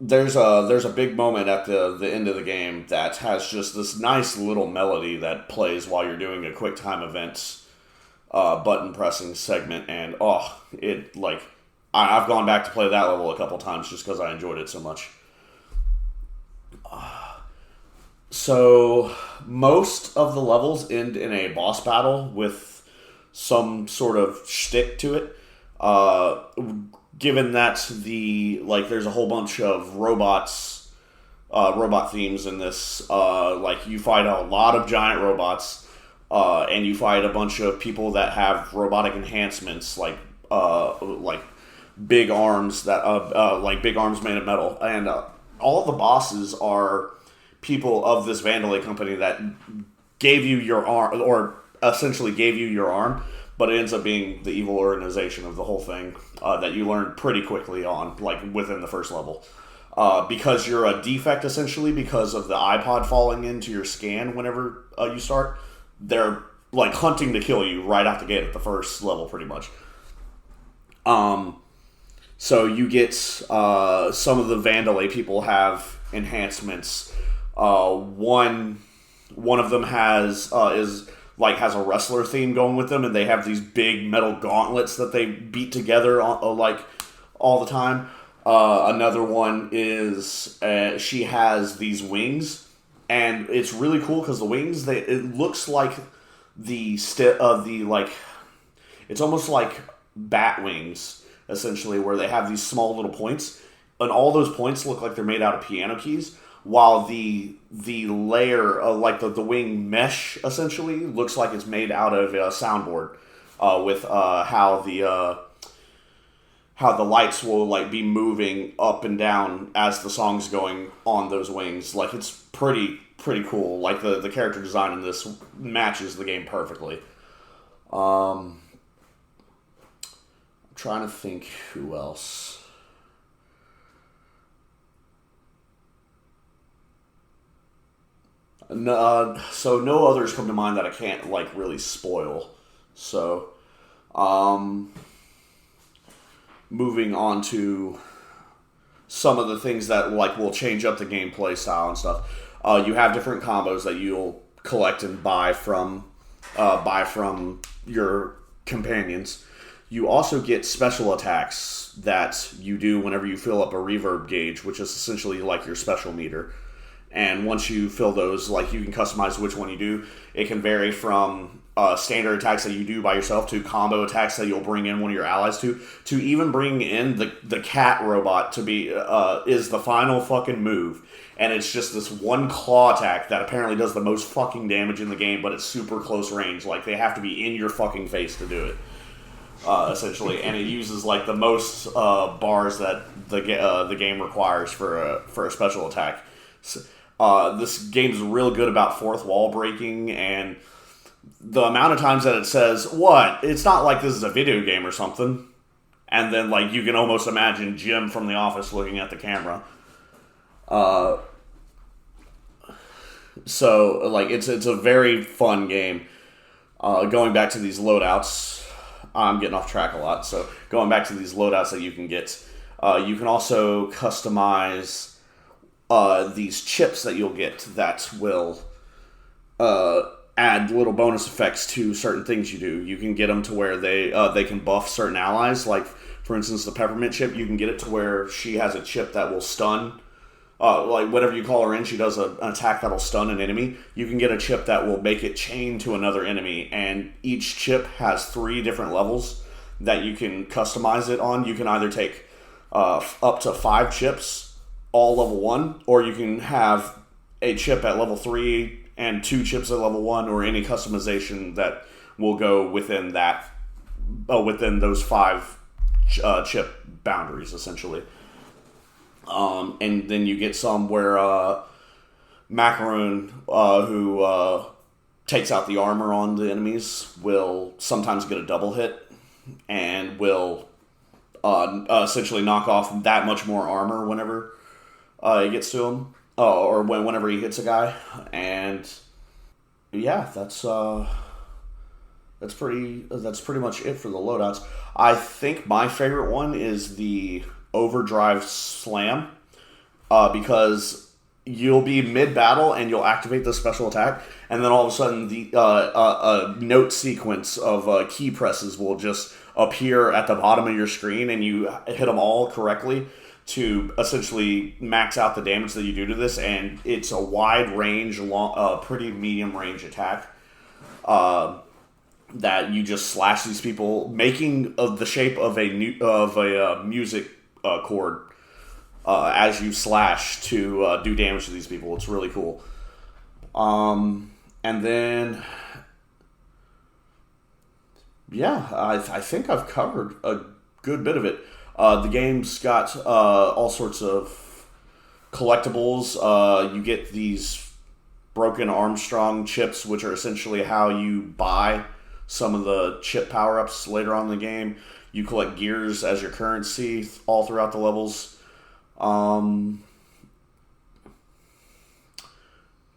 There's a big moment at the end of the game that has just this nice little melody that plays while you're doing a quick time events button pressing segment, and I've gone back to play that level a couple times just because I enjoyed it so much. So most of the levels end in a boss battle with some sort of shtick to it. Given that there's a whole bunch of robot themes in this, you fight a lot of giant robots, and you fight a bunch of people that have robotic enhancements, like big arms big arms made of metal, and all of the bosses are people of this Vandalay company that gave you your arm, or essentially gave you your arm. But it ends up being the evil organization of the whole thing that you learn pretty quickly on, like within the first level. Because you're a defect, essentially, because of the iPod falling into your scan whenever you start. They're like hunting to kill you right out the gate at the first level, pretty much. So you get some of the Vandalay people have enhancements. One of them has a wrestler theme going with them, and they have these big metal gauntlets that they beat together all the time. Another one is she has these wings, and it's really cool because the wings it looks like it's almost like bat wings, essentially, where they have these small little points, and all those points look like they're made out of piano keys, while the layer of like the wing mesh essentially looks like it's made out of a soundboard, with how the lights will like be moving up and down as the song's going on those wings. Like, it's pretty cool. Like, the character design in this matches the game perfectly. I'm trying to think who else. No, so no others come to mind that I can't like really spoil. So, moving on to some of the things that like will change up the gameplay style and stuff. You have different combos that you'll collect and buy from your companions. You also get special attacks that you do whenever you fill up a reverb gauge, which is essentially like your special meter. And once you fill those, like, you can customize which one you do. It can vary from standard attacks that you do by yourself to combo attacks that you'll bring in one of your allies to even bring in the cat robot to be is the final fucking move. And it's just this one claw attack that apparently does the most fucking damage in the game, but it's super close range. Like, they have to be in your fucking face to do it, essentially. And it uses like the most bars that the game requires for a special attack. So, this game's real good about fourth wall breaking, and the amount of times that it says, what? It's not like this is a video game or something. And then, like, you can almost imagine Jim from The Office looking at the camera. So, like, it's a very fun game. Going back to these loadouts, I'm getting off track a lot, so going back to these loadouts that you can get, you can also customize these chips that you'll get that will add little bonus effects to certain things you do. You can get them to where they can buff certain allies. Like, for instance, the peppermint chip, you can get it to where she has a chip that will stun. Like, whenever you call her in, she does an attack that will stun an enemy. You can get a chip that will make it chain to another enemy, and each chip has 3 different levels that you can customize it on. You can either take up to 5 chips, all level 1, or you can have a chip at level 3 and 2 chips at level 1, or any customization that will go within that, within those 5 chip boundaries, essentially. And then you get some where Macaroon, who takes out the armor on the enemies, will sometimes get a double hit and will essentially knock off that much more armor whenever it gets to him, or whenever he hits a guy. And yeah, that's pretty much it for the loadouts. I think my favorite one is the Overdrive Slam, because you'll be mid-battle and you'll activate the special attack, and then all of a sudden the a note sequence of key presses will just appear at the bottom of your screen, and you hit them all correctly to essentially max out the damage that you do to this. And it's a wide range, pretty medium range attack that you just slash these people, making the shape of a music chord as you slash to do damage to these people. It's really cool. And then, yeah, I think I've covered a good bit of it. The game's got all sorts of collectibles. You get these broken Armstrong chips, which are essentially how you buy some of the chip power-ups later on in the game. You collect gears as your currency all throughout the levels.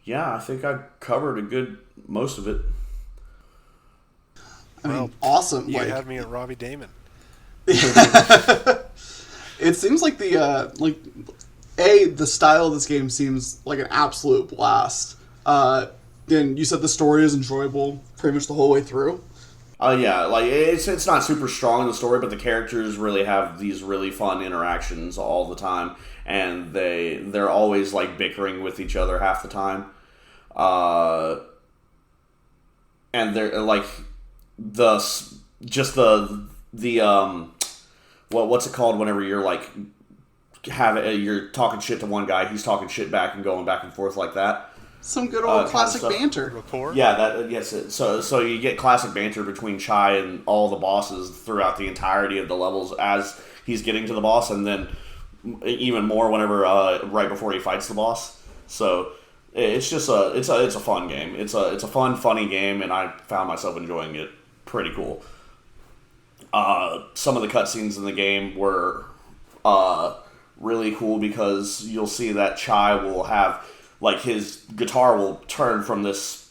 Yeah, I think I covered most of it. I mean, awesome. You had me at Robbie Damon. It seems like the style of this game seems like an absolute blast. Then you said the story is enjoyable pretty much the whole way through. Yeah, like it's not super strong in the story, but the characters really have these really fun interactions all the time, and they're always like bickering with each other half the time. And they're like the what's it called whenever you're like you're talking shit to one guy, he's talking shit back and going back and forth like that. Some good old classic banter. Rapport? Yeah, yes. So you get classic banter between Chai and all the bosses throughout the entirety of the levels as he's getting to the boss, and then even more whenever right before he fights the boss. So it's just it's a fun game. It's a fun, funny game, and I found myself enjoying it. Pretty cool. Some of the cutscenes in the game were really cool because you'll see that Chai will have, like, his guitar will turn from this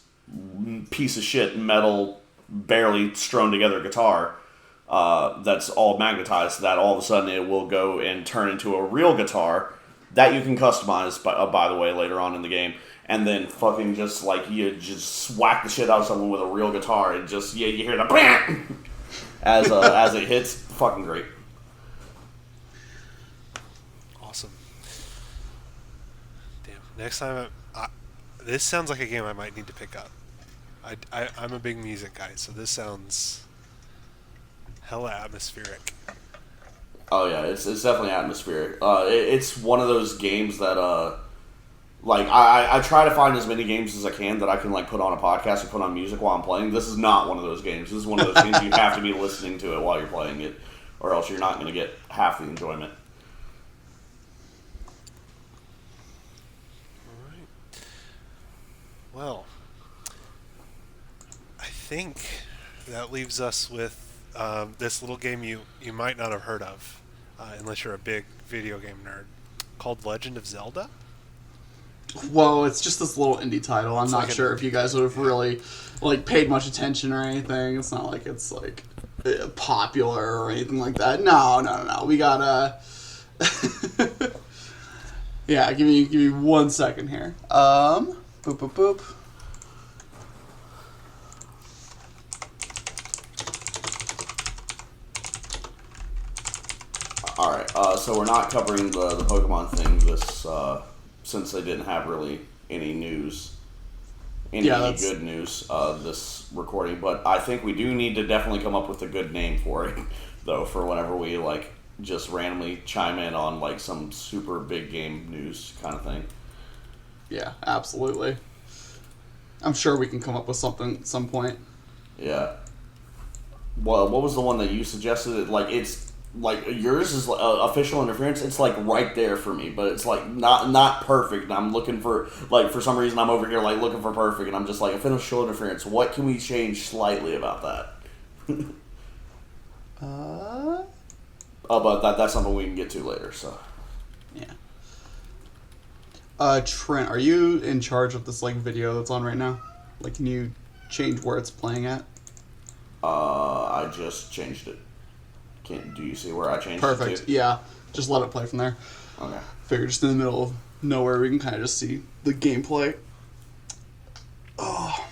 piece of shit metal, barely strewn together guitar that's all magnetized, that all of a sudden it will go and turn into a real guitar that you can customize, by the way, later on in the game. And then fucking just, like, you just whack the shit out of someone with a real guitar and just, you hear the BAM! as it hits. Fucking great. Awesome. Damn. Next time, this sounds like a game I might need to pick up. I'm a big music guy, so this sounds hella atmospheric. Oh yeah, it's definitely atmospheric. It's one of those games that like I try to find as many games as I can that I can like put on a podcast or put on music while I'm playing. This is not one of those games. This is one of those games you have to be listening to it while you're playing it, or else you're not going to get half the enjoyment. All right. Well, I think that leaves us with this little game you might not have heard of, unless you're a big video game nerd, called Legend of Zelda. Well, it's just this little indie title. I'm It's not like sure if you guys would have really like paid much attention or anything. It's not like it's like popular or anything like that. No. We gotta. Yeah, give me 1 second here. Boop. All right, so we're not covering the Pokemon thing this since they didn't have really any news, any good news this recording. But I think we do need to definitely come up with a good name for it, though, for whenever we like just randomly chime in on like some super big game news kind of thing. Yeah, absolutely. I'm sure we can come up with something at some point. Yeah. Well, what was the one that you suggested? Like it's. Like yours is official interference. It's like right there for me, but it's like not perfect. And I'm looking for like for some reason I'm over here like looking for perfect, and I'm just like official interference. What can we change slightly about that? But that's something we can get to later. So yeah. Trent, are you in charge of this like video that's on right now? Like, can you change where it's playing at? I just changed it. Do you see where I changed it to? Perfect. Yeah. Just let it play from there. Okay. Figure just in the middle of nowhere we can kind of just see the gameplay. Oh.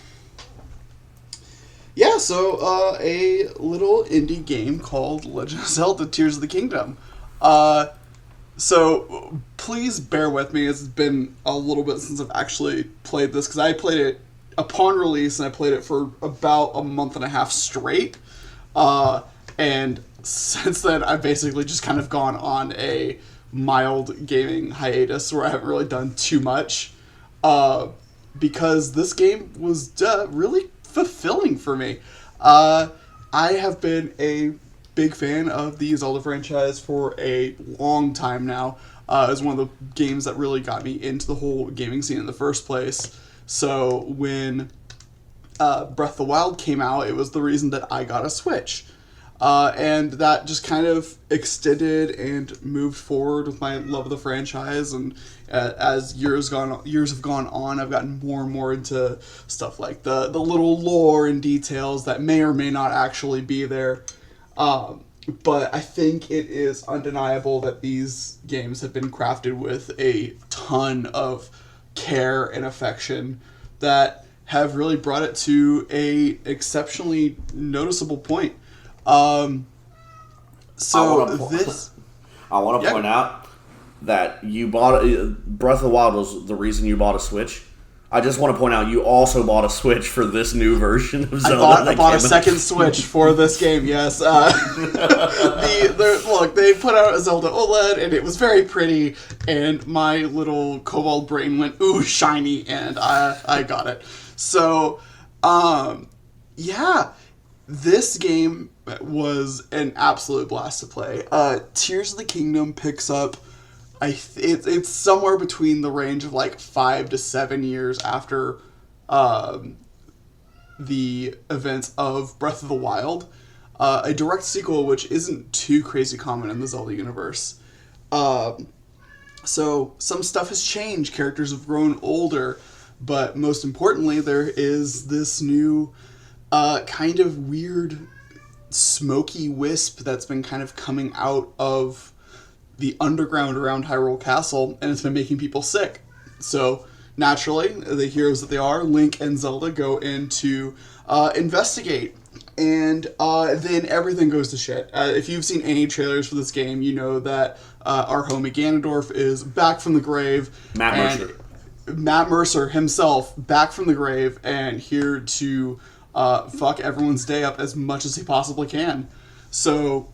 Yeah, so a little indie game called Legend of Zelda Tears of the Kingdom. So please bear with me. It's been a little bit since I've actually played this, because I played it upon release and I played it for about a month and a half straight. And since then, I've basically just kind of gone on a mild gaming hiatus where I haven't really done too much, because this game was really fulfilling for me. I have been a big fan of the Zelda franchise for a long time now. It's one of the games that really got me into the whole gaming scene in the first place. So when Breath of the Wild came out, it was the reason that I got a Switch. And that just kind of extended and moved forward with my love of the franchise. And as years have gone on, I've gotten more and more into stuff like the little lore and details that may or may not actually be there. But I think it is undeniable that these games have been crafted with a ton of care and affection that have really brought it to a exceptionally noticeable point. I want to point out that you bought Breath of the Wild was the reason you bought a Switch. I just want to point out you also bought a Switch for this new version of Zelda. I bought a second Switch for this game, yes. Look, they put out a Zelda OLED, and it was very pretty, and my little kobold brain went, ooh, shiny, and I got it. So, yeah, this game was an absolute blast to play. Tears of the Kingdom picks up... it's somewhere between the range of like 5 to 7 years after the events of Breath of the Wild. A direct sequel, which isn't too crazy common in the Zelda universe. So some stuff has changed. Characters have grown older. But most importantly, there is this new kind of weird smoky wisp that's been kind of coming out of the underground around Hyrule Castle, and it's been making people sick. So, naturally, the heroes that they are, Link and Zelda, go in to investigate, and then everything goes to shit. If you've seen any trailers for this game, you know that our homie Ganondorf is back from the grave. Matt Mercer himself, back from the grave, and here to fuck everyone's day up as much as he possibly can. So...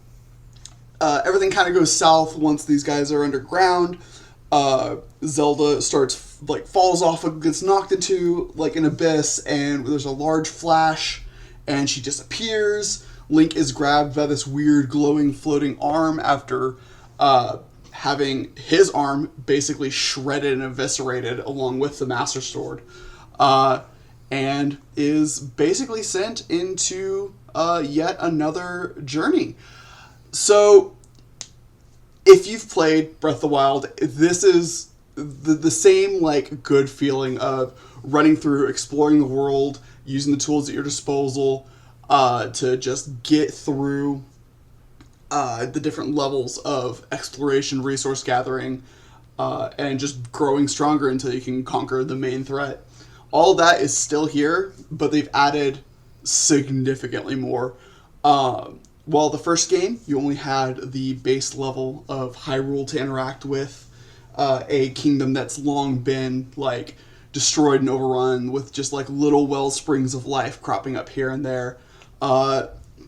everything kind of goes south once these guys are underground. Zelda falls off, gets knocked into like an abyss, and there's a large flash, and she disappears. Link is grabbed by this weird glowing floating arm after having his arm basically shredded and eviscerated along with the Master Sword, and is basically sent into yet another journey. So, if you've played Breath of the Wild, this is the same, like, good feeling of running through, exploring the world, using the tools at your disposal to just get through the different levels of exploration, resource gathering, and just growing stronger until you can conquer the main threat. All of that is still here, but they've added significantly more. While the first game, you only had the base level of Hyrule to interact with, a kingdom that's long been, like, destroyed and overrun with just, like, little well springs of life cropping up here and there.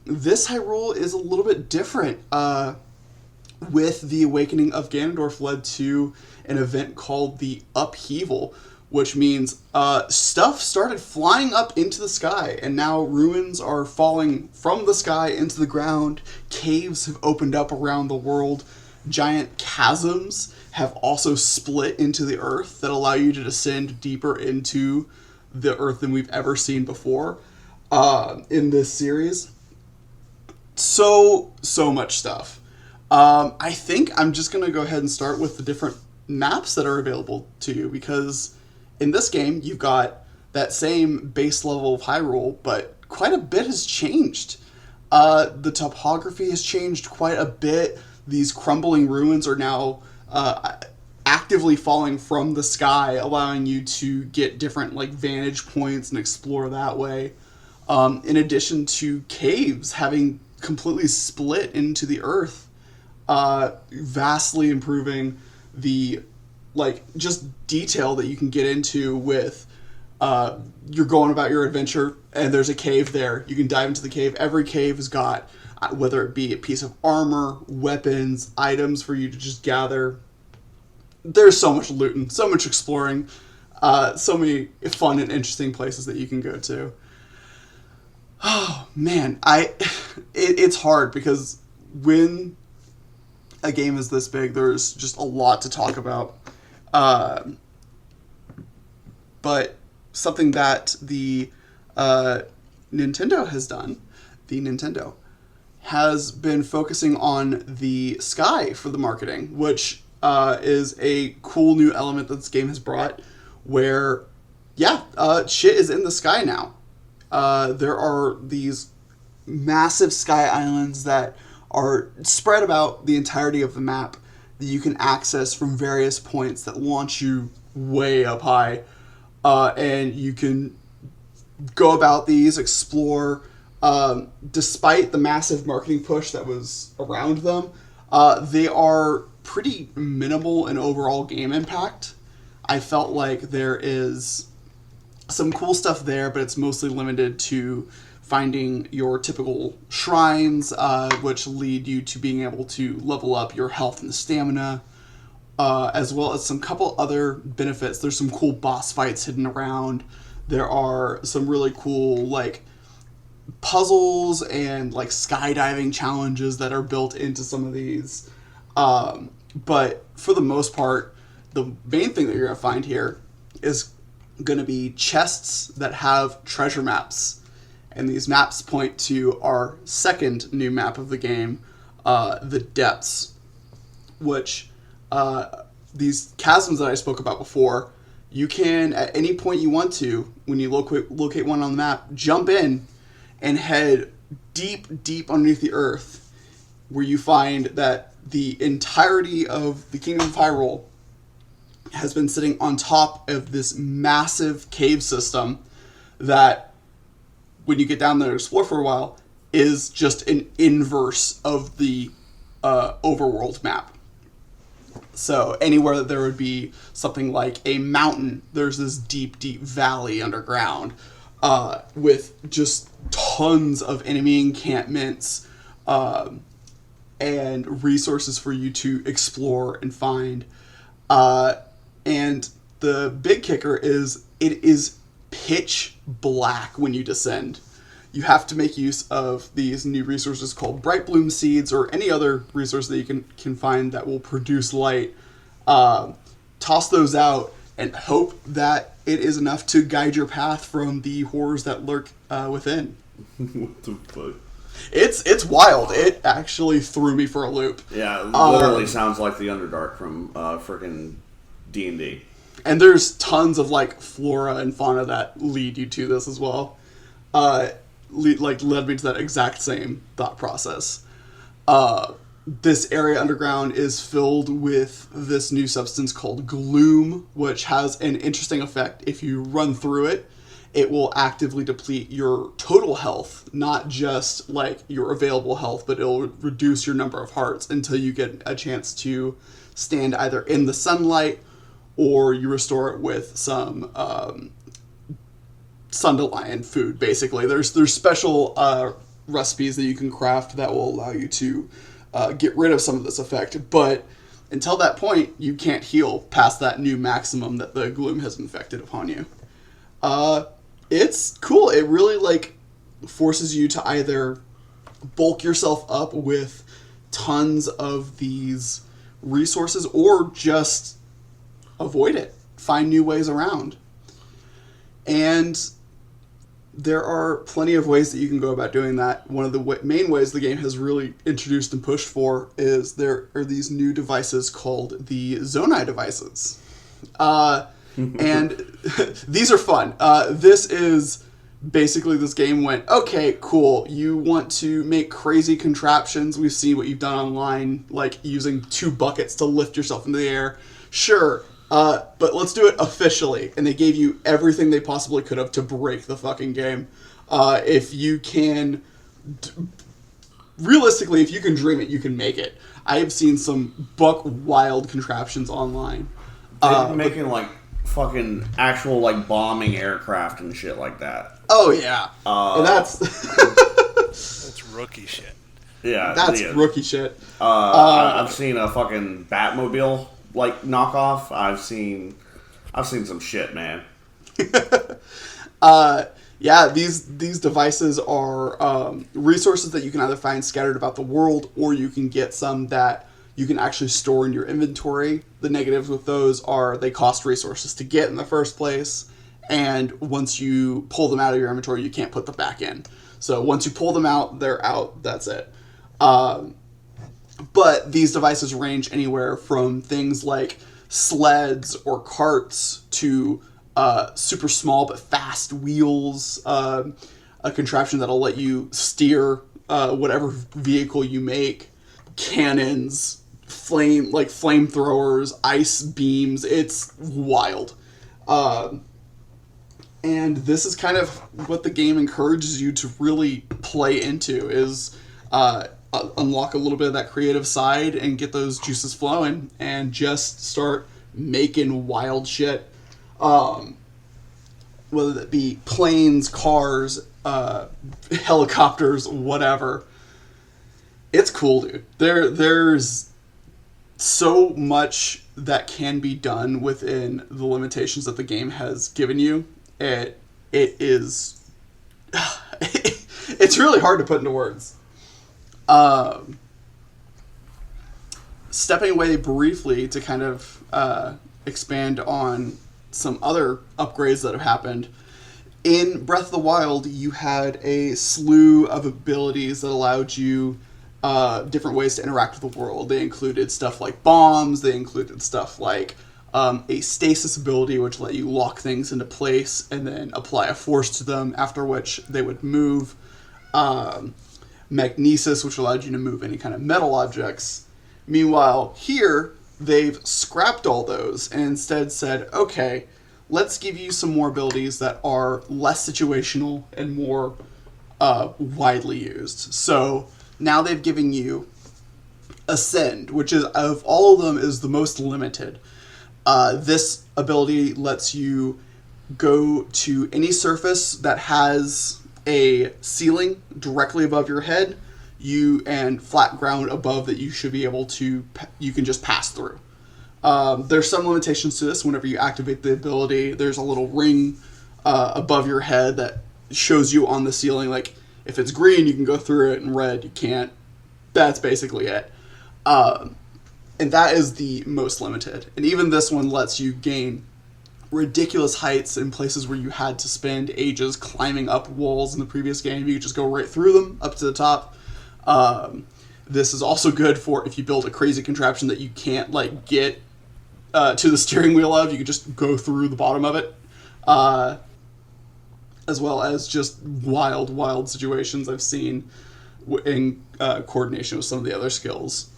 This Hyrule is a little bit different. With the awakening of Ganondorf led to an event called the Upheaval, which means stuff started flying up into the sky, and now ruins are falling from the sky into the ground. Caves have opened up around the world. Giant chasms have also split into the earth that allow you to descend deeper into the earth than we've ever seen before in this series. So much stuff. I think I'm just going to go ahead and start with the different maps that are available to you, because in this game, you've got that same base level of Hyrule, but quite a bit has changed. The topography has changed quite a bit. These crumbling ruins are now actively falling from the sky, allowing you to get different like vantage points and explore that way. In addition to caves having completely split into the earth, vastly improving the just detail that you can get into with you're going about your adventure and there's a cave there. You can dive into the cave. Every cave has got, whether it be a piece of armor, weapons, items for you to just gather. There's so much looting, so much exploring, so many fun and interesting places that you can go to. Oh, man. It's hard because when a game is this big, there's just a lot to talk about. But something that the Nintendo has done, the Nintendo, has been focusing on the sky for the marketing, which is a cool new element that this game has brought, where, shit is in the sky now. There are these massive sky islands that are spread about the entirety of the map that you can access from various points that launch you way up high. And you can go about these, explore. Despite the massive marketing push that was around them, they are pretty minimal in overall game impact. I felt like there is some cool stuff there, but it's mostly limited to finding your typical shrines, which lead you to being able to level up your health and stamina, as well as some couple other benefits. There's some cool boss fights hidden around. There are some really cool, like, puzzles and, like, skydiving challenges that are built into some of these. But for the most part, the main thing that you're going to find here is going to be chests that have treasure maps. And these maps point to our second new map of the game, the Depths, which these chasms that I spoke about before, you can, at any point you want to, when you locate one on the map, jump in and head deep, deep underneath the earth, where you find that the entirety of the Kingdom of Hyrule has been sitting on top of this massive cave system that, when you get down there and explore for a while, is just an inverse of the overworld map. So anywhere that there would be something like a mountain, there's this deep, deep valley underground with just tons of enemy encampments and resources for you to explore and find. And the big kicker is it is pitch black when you descend. You have to make use of these new resources called Bright Bloom Seeds, or any other resource that you can find that will produce light. Toss those out and hope that it is enough to guide your path from the horrors that lurk within. What the fuck? It's wild. It actually threw me for a loop. Yeah, it literally sounds like the Underdark from frickin' D&D. And there's tons of, like, flora and fauna that lead you to this as well. Led me to that exact same thought process. This area underground is filled with this new substance called gloom, which has an interesting effect. If you run through it, it will actively deplete your total health, not just, like, your available health, but it'll reduce your number of hearts until you get a chance to stand either in the sunlight or you restore it with some Sundelion food, basically. There's special recipes that you can craft that will allow you to get rid of some of this effect, but until that point, you can't heal past that new maximum that the gloom has infected upon you. It's cool. It really, like, forces you to either bulk yourself up with tons of these resources or just avoid it. Find new ways around. And there are plenty of ways that you can go about doing that. One of the main ways the game has really introduced and pushed for is there are these new devices called the Zonai devices. And these are fun. This is basically, this game went, okay, cool, you want to make crazy contraptions. We've seen what you've done online, like using 2 buckets to lift yourself into the air. Sure. But let's do it officially. And they gave you everything they possibly could have to break the fucking game. If you can... Realistically, if you can dream it, you can make it. I have seen some buck wild contraptions online. They've been making, like, fucking actual, like, bombing aircraft and shit like that. Oh, yeah. And that's... That's rookie shit. Yeah. That's rookie shit. I've seen a fucking Batmobile, like, knockoff. I've seen some shit, man. Yeah, these devices are resources that you can either find scattered about the world, or you can get some that you can actually store in your inventory. The negatives with those are they cost resources to get in the first place, and once you pull them out of your inventory, you can't put them back in. So once you pull them out, they're out. That's it. But these devices range anywhere from things like sleds or carts to super small but fast wheels, a contraption that'll let you steer whatever vehicle you make, cannons, flamethrowers, ice beams. It's wild. And this is kind of what the game encourages you to really play into, is unlock a little bit of that creative side and get those juices flowing and just start making wild shit. whether that be planes, cars, helicopters, whatever. It's cool, dude. There's so much that can be done within the limitations that the game has given you. It is it's really hard to put into words. Stepping away briefly to kind of expand on some other upgrades that have happened. In Breath of the Wild, you had a slew of abilities that allowed you different ways to interact with the world. They included stuff like bombs. They included stuff like a stasis ability, which let you lock things into place and then apply a force to them, after which they would move. Magnesis, which allowed you to move any kind of metal objects. Meanwhile, here, they've scrapped all those and instead said, okay, let's give you some more abilities that are less situational and more widely used. So now they've given you Ascend, which is, of all of them, is the most limited. This ability lets you go to any surface that has a ceiling directly above your head, and flat ground above that you should be able to, you can just pass through. There's some limitations to this. Whenever you activate the ability, there's a little ring above your head that shows you on the ceiling, like, if it's green, you can go through it, and red, you can't. That's basically it. And that is the most limited. And even this one lets you gain ridiculous heights in places where you had to spend ages climbing up walls in the previous game. You could just go right through them, up to the top. This is also good for if you build a crazy contraption that you can't, like, get to the steering wheel of. You could just go through the bottom of it. As well as just wild situations I've seen in coordination with some of the other skills.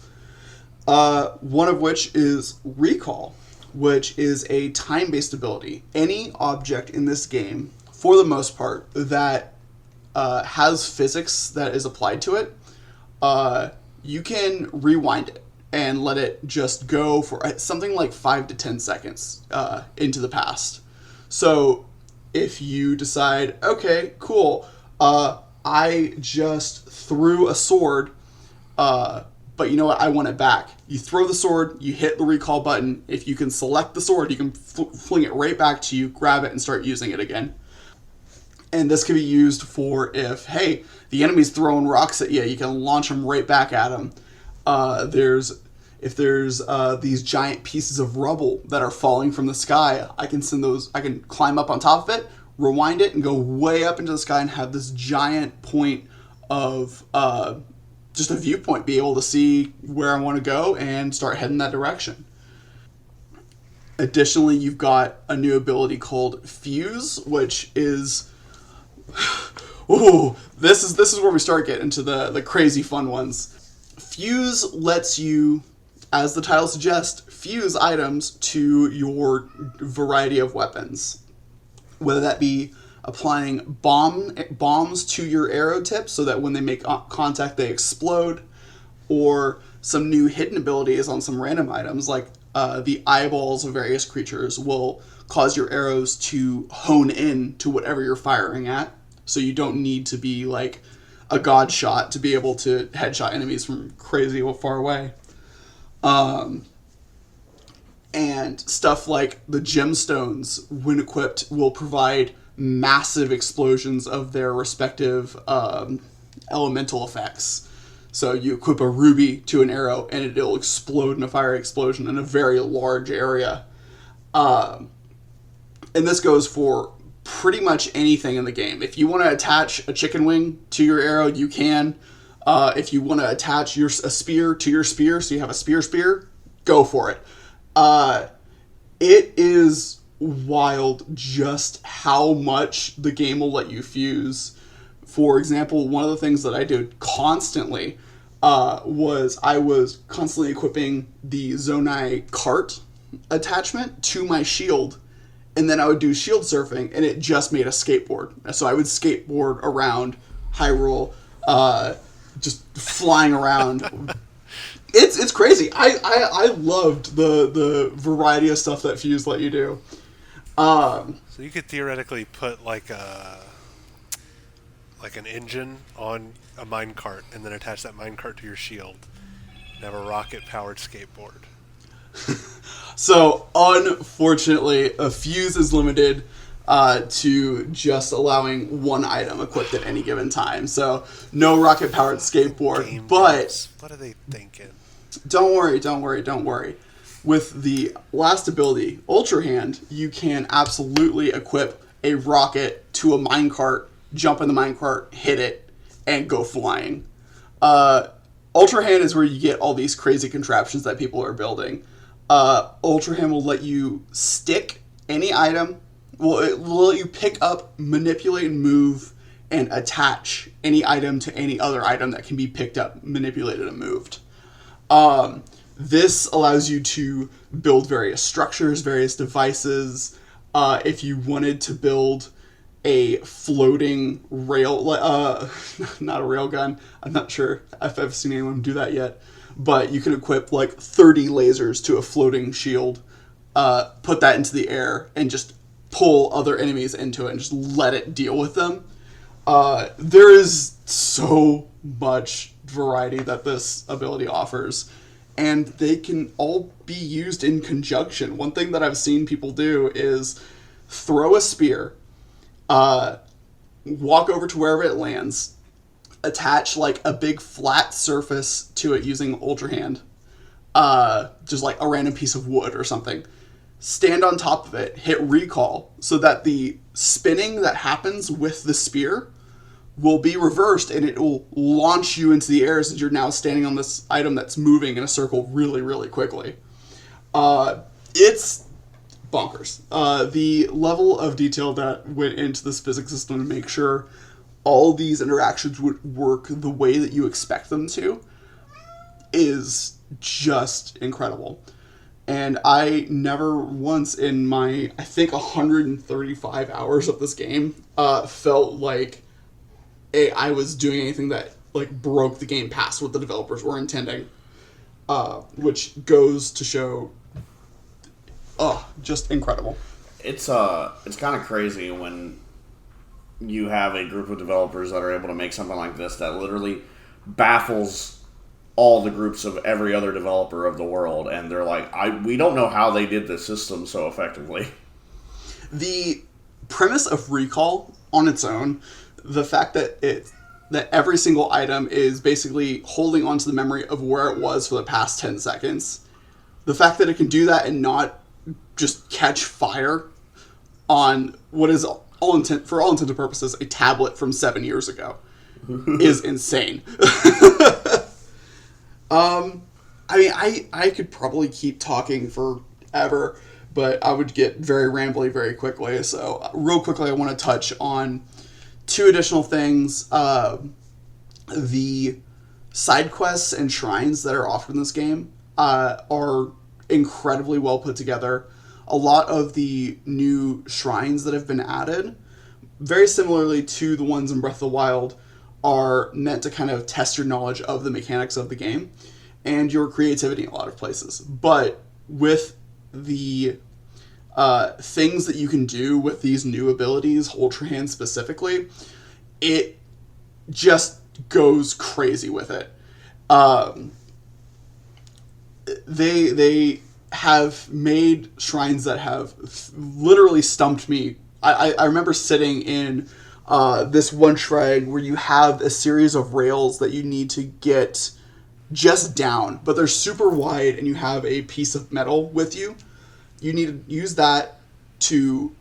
One of which is Recall, which is a time-based ability. Any object in this game, for the most part, that has physics that is applied to it, you can rewind it and let it just go for something like 5 to 10 seconds into the past. So if you decide, okay, cool, I just threw a sword, but you know what, I want it back. You throw the sword, you hit the recall button. If you can select the sword, you can fling it right back to you, grab it, and start using it again. And this can be used for if, hey, the enemy's throwing rocks at you, you can launch them right back at them. If there's these giant pieces of rubble that are falling from the sky, I can climb up on top of it, rewind it, and go way up into the sky and have this giant point of just a viewpoint, be able to see where I want to go and start heading that direction. Additionally, you've got a new ability called Fuse, which is... Ooh, this is where we start getting into the crazy fun ones. Fuse lets you, as the title suggests, fuse items to your variety of weapons. Whether that be applying bombs to your arrow tips so that when they make contact they explode, or some new hidden abilities on some random items, like the eyeballs of various creatures will cause your arrows to hone in to whatever you're firing at. So you don't need to be like a god shot to be able to headshot enemies from crazy far away. And stuff like the gemstones, when equipped, will provide massive explosions of their respective elemental effects. So you equip a ruby to an arrow, and it'll explode in a fire explosion in a very large area. And this goes for pretty much anything in the game. If you want to attach a chicken wing to your arrow, you can. If you want to attach a spear to your spear, so you have a spear, go for it. It is wild just how much the game will let you fuse. For example, one of the things that I did constantly was I was constantly equipping the Zonai cart attachment to my shield, and then I would do shield surfing, and it just made a skateboard. So I would skateboard around Hyrule, just flying around. It's crazy. I loved the variety of stuff that Fuse let you do. So you could theoretically put like an engine on a minecart and then attach that minecart to your shield and have a rocket-powered skateboard. So, unfortunately, a fuse is limited to just allowing one item equipped at any given time. So, no rocket-powered skateboard. Game but devs, what are they thinking? don't worry. With the last ability, Ultra Hand, you can absolutely equip a rocket to a minecart, jump in the minecart, hit it, and go flying. Ultra Hand is where you get all these crazy contraptions that people are building. Ultra Hand will let you stick any item. Well, it will let you pick up, manipulate, and move, and attach any item to any other item that can be picked up, manipulated, and moved. This allows you to build various structures, various devices. If you wanted to build a floating rail, not a railgun, I'm not sure if I've seen anyone do that yet, but you can equip like 30 lasers to a floating shield, put that into the air, and just pull other enemies into it and just let it deal with them. There is so much variety that this ability offers, and they can all be used in conjunction. One thing that I've seen people do is throw a spear, walk over to wherever it lands, attach like a big flat surface to it using Ultra Hand, just like a random piece of wood or something, stand on top of it, hit recall, so that the spinning that happens with the spear will be reversed and it will launch you into the air since you're now standing on this item that's moving in a circle really, really quickly. It's bonkers. The level of detail that went into this physics system to make sure all these interactions would work the way that you expect them to is just incredible. And I never once in my, I think, 135 hours of this game felt like I was doing anything that like broke the game past what the developers were intending, which goes to show, just incredible. It's kind of crazy when you have a group of developers that are able to make something like this that literally baffles all the groups of every other developer of the world, and they're like, we don't know how they did this system so effectively. The premise of recall on its own, the fact that that every single item is basically holding onto the memory of where it was for the past 10 seconds, the fact that it can do that and not just catch fire on what is for all intents and purposes a tablet from 7 years ago is insane. I mean, I could probably keep talking forever, but I would get very rambly very quickly. So real quickly, I want to touch on two additional things. The side quests and shrines that are offered in this game are incredibly well put together. A lot of the new shrines that have been added, very similarly to the ones in Breath of the Wild, are meant to kind of test your knowledge of the mechanics of the game and your creativity in a lot of places. But with the things that you can do with these new abilities, Ultra Hand specifically, it just goes crazy with it. They have made shrines that have literally stumped me. I remember sitting in this one shrine where you have a series of rails that you need to get just down, but they're super wide and you have a piece of metal with you. You need to use that to...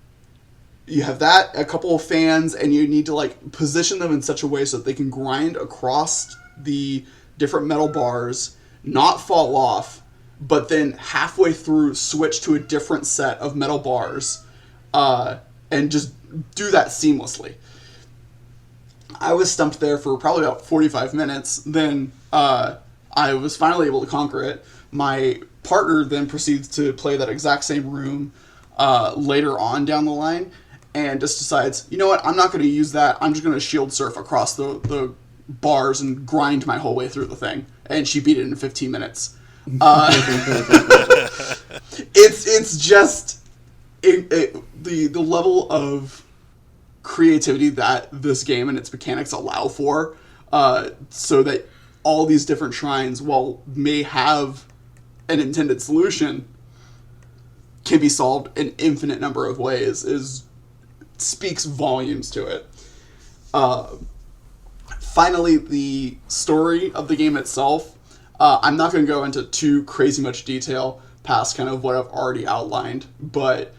You have that, a couple of fans, and you need to like position them in such a way so that they can grind across the different metal bars, not fall off, but then halfway through switch to a different set of metal bars, and just do that seamlessly. I was stumped there for probably about 45 minutes. Then I was finally able to conquer it. My partner then proceeds to play that exact same room later on down the line, and just decides, you know what, I'm not going to use that. I'm just going to shield surf across the bars and grind my whole way through the thing. And she beat it in 15 minutes. It's just the level of creativity that this game and its mechanics allow for, so that all these different shrines, while may have an intended solution, can be solved an infinite number of ways, speaks volumes to it. Finally, the story of the game itself, I'm not going to go into too crazy much detail past kind of what I've already outlined, but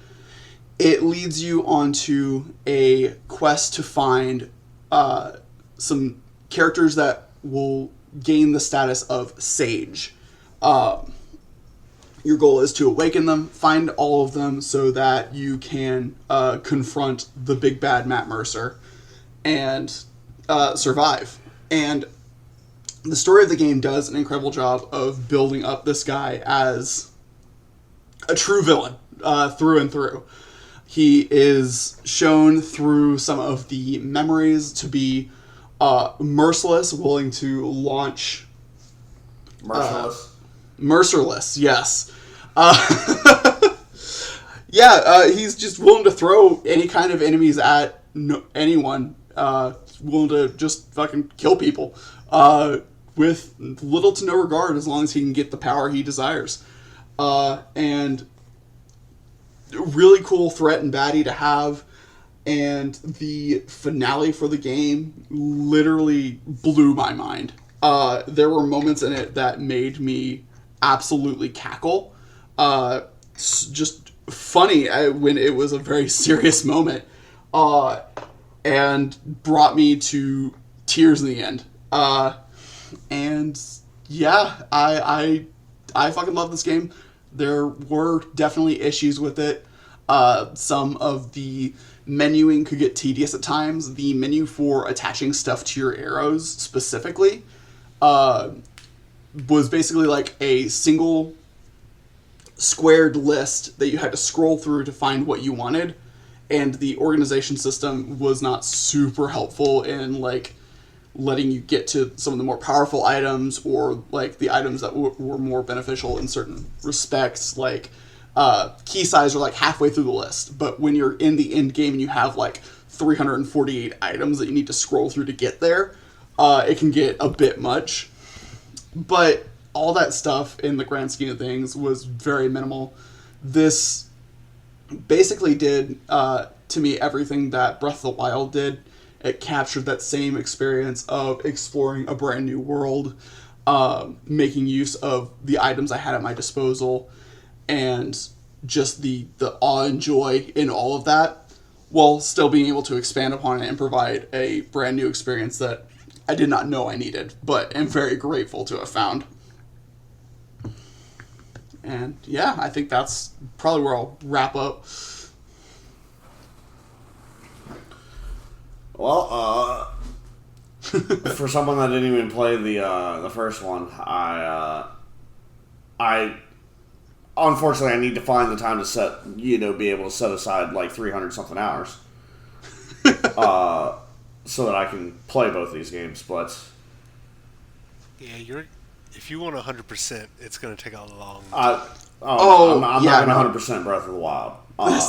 it leads you onto a quest to find some characters that will gain the status of sage. Your goal is to awaken them, find all of them so that you can confront the big bad Matt Mercer and survive. And the story of the game does an incredible job of building up this guy as a true villain through and through. He is shown through some of the memories to be merciless, willing to launch... Merciless, yes. He's just willing to throw any kind of enemies at anyone. Willing to just fucking kill people. With little to no regard as long as he can get the power he desires. And really cool threat and baddie to have. And the finale for the game literally blew my mind. There were moments in it that made me absolutely cackle. Just funny when it was a very serious moment. And brought me to tears in the end. And yeah, I fucking love this game. There were definitely issues with it. Some of the menuing could get tedious at times. The menu for attaching stuff to your arrows specifically was basically like a single squared list that you had to scroll through to find what you wanted. And the organization system was not super helpful in like letting you get to some of the more powerful items, or like the items that were more beneficial in certain respects. Like key size are like halfway through the list, but when you're in the end game and you have like 348 items that you need to scroll through to get there, it can get a bit much. But all that stuff in the grand scheme of things was very minimal. This basically did to me everything that Breath of the Wild did. It captured that same experience of exploring a brand new world, making use of the items I had at my disposal, and just the awe and joy in all of that, while still being able to expand upon it and provide a brand new experience that I did not know I needed, but am very grateful to have found. And yeah, I think that's probably where I'll wrap up. Well, for someone that didn't even play the first one, I unfortunately I need to find the time to be able to set aside like 300 something hours, so that I can play both these games. But yeah, if you want 100%, it's going to take a long. I'm not going to 100% Breath of the Wild.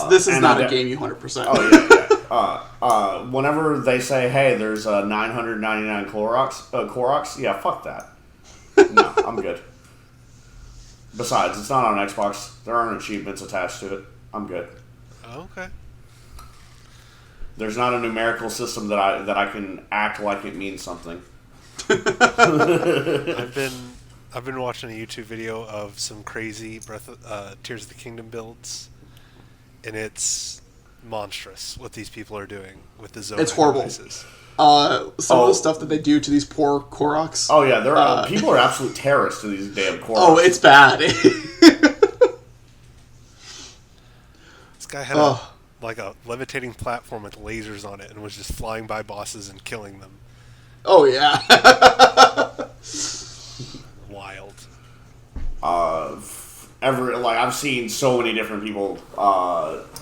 This is not a game you 100%. Oh yeah. Whenever they say, "Hey, there's 999 Koroks," yeah, fuck that. No, I'm good. Besides, it's not on Xbox. There aren't achievements attached to it. I'm good. Oh, okay. There's not a numerical system that I can act like it means something. I've been watching a YouTube video of some crazy Tears of the Kingdom builds, and it's monstrous what these people are doing with the Zelda. It's horrible. Devices. Some of the stuff that they do to these poor Koroks. Oh yeah, people are absolute terrorists to these damn Koroks. Oh, it's bad. This guy had a levitating platform with lasers on it and was just flying by bosses and killing them. Oh yeah. Wild. I've seen so many different people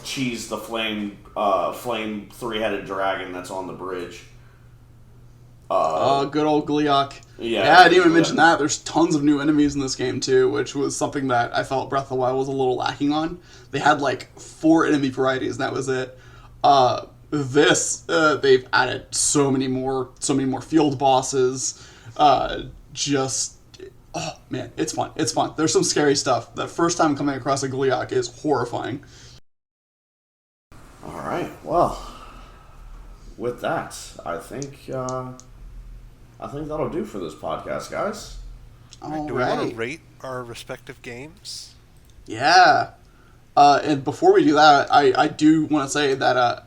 cheese the flame 3-headed dragon that's on the bridge. Good old Gleeok. Yeah, I didn't even mention that. There's tons of new enemies in this game, too, which was something that I felt Breath of the Wild was a little lacking on. They had, 4 enemy varieties, and that was it. They've added so many more field bosses. Oh, man, it's fun. It's fun. There's some scary stuff. That first time coming across a Gleeok is horrifying. All right, well, with that, I think that'll do for this podcast, guys. Do we want to rate our respective games? Yeah. And before we do that, I do want to say that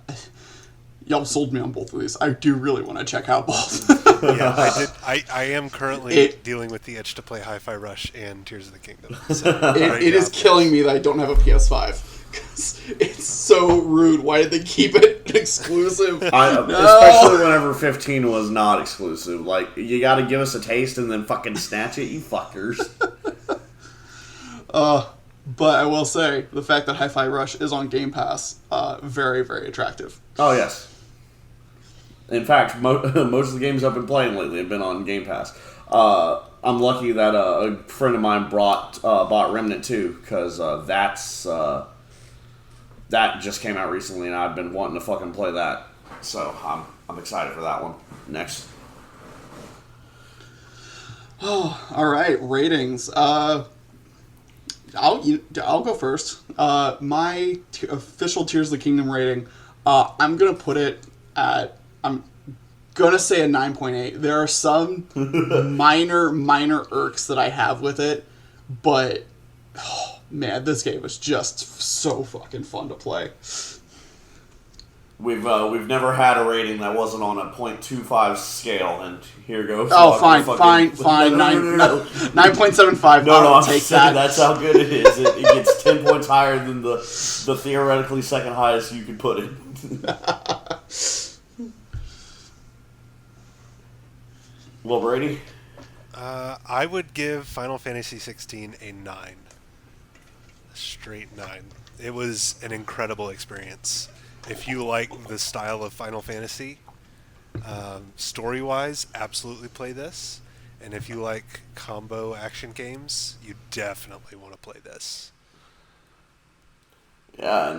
y'all sold me on both of these. I do really want to check out both. Yeah, I did. I am currently dealing with the itch to play Hi-Fi Rush and Tears of the Kingdom. So it is killing me that I don't have a PS5. Because it's so rude. Why did they keep it exclusive? Especially whenever 15 was not exclusive. You gotta give us a taste and then fucking snatch it, you fuckers. But I will say, the fact that Hi-Fi Rush is on Game Pass, very, very attractive. Oh, yes. In fact, most of the games I've been playing lately have been on Game Pass. I'm lucky that a friend of mine bought Remnant 2, because that just came out recently, and I've been wanting to fucking play that. So I'm excited for that one. Next. Oh, all right, ratings. I'll go first. My official Tears of the Kingdom rating, I'm gonna put it at, I'm gonna say a 9.8. There are some minor irks that I have with it, but man, this game was just so fucking fun to play. We've never had a rating that wasn't on a 0.25 scale, and here goes. Oh, fine. 9.75. No, I'm take just saying that. That's how good it is. It gets 10 points higher than the theoretically second highest you could put it. Well, Brady? I would give Final Fantasy 16 a 9. A straight 9. It was an incredible experience. If you like the style of Final Fantasy, story-wise, absolutely play this. And if you like combo action games, you definitely want to play this. Yeah, and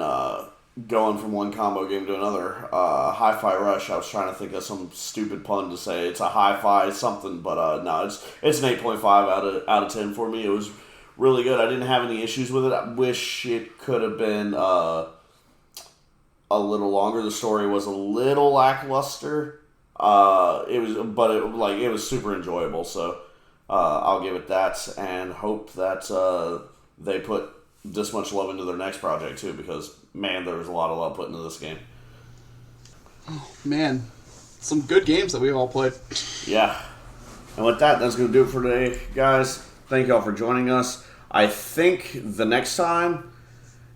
going from one combo game to another, Hi-Fi Rush, I was trying to think of some stupid pun to say. It's a hi-fi something, but no, it's an 8.5 out of 10 for me. It was really good. I didn't have any issues with it. I wish it could have been a little longer. The story was a little lackluster. It was super enjoyable. So I'll give it that, and hope that they put this much love into their next project too, because man, there was a lot of love put into this game. Oh, man, some good games that we've all played. Yeah. And with that, that's going to do it for today, guys. Thank y'all for joining us. I think the next time,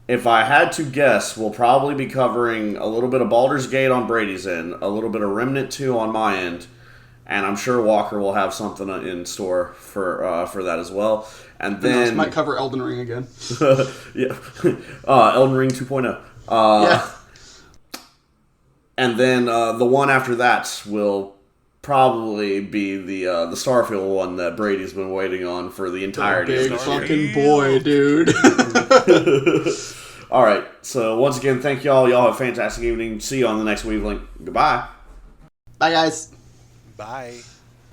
if I had to guess, we'll probably be covering a little bit of Baldur's Gate on Brady's end, a little bit of Remnant 2 on my end, and I'm sure Walker will have something in store for that as well. And then might cover Elden Ring again. Yeah, Elden Ring 2.0. Yeah. And then the one after that will probably be the Starfield one that Brady's been waiting on for the entirety of big this year. fucking boy, dude. All right. So once again, thank y'all. Y'all have a fantastic evening. See you on the next Weavelink. Goodbye. Bye, guys. Bye.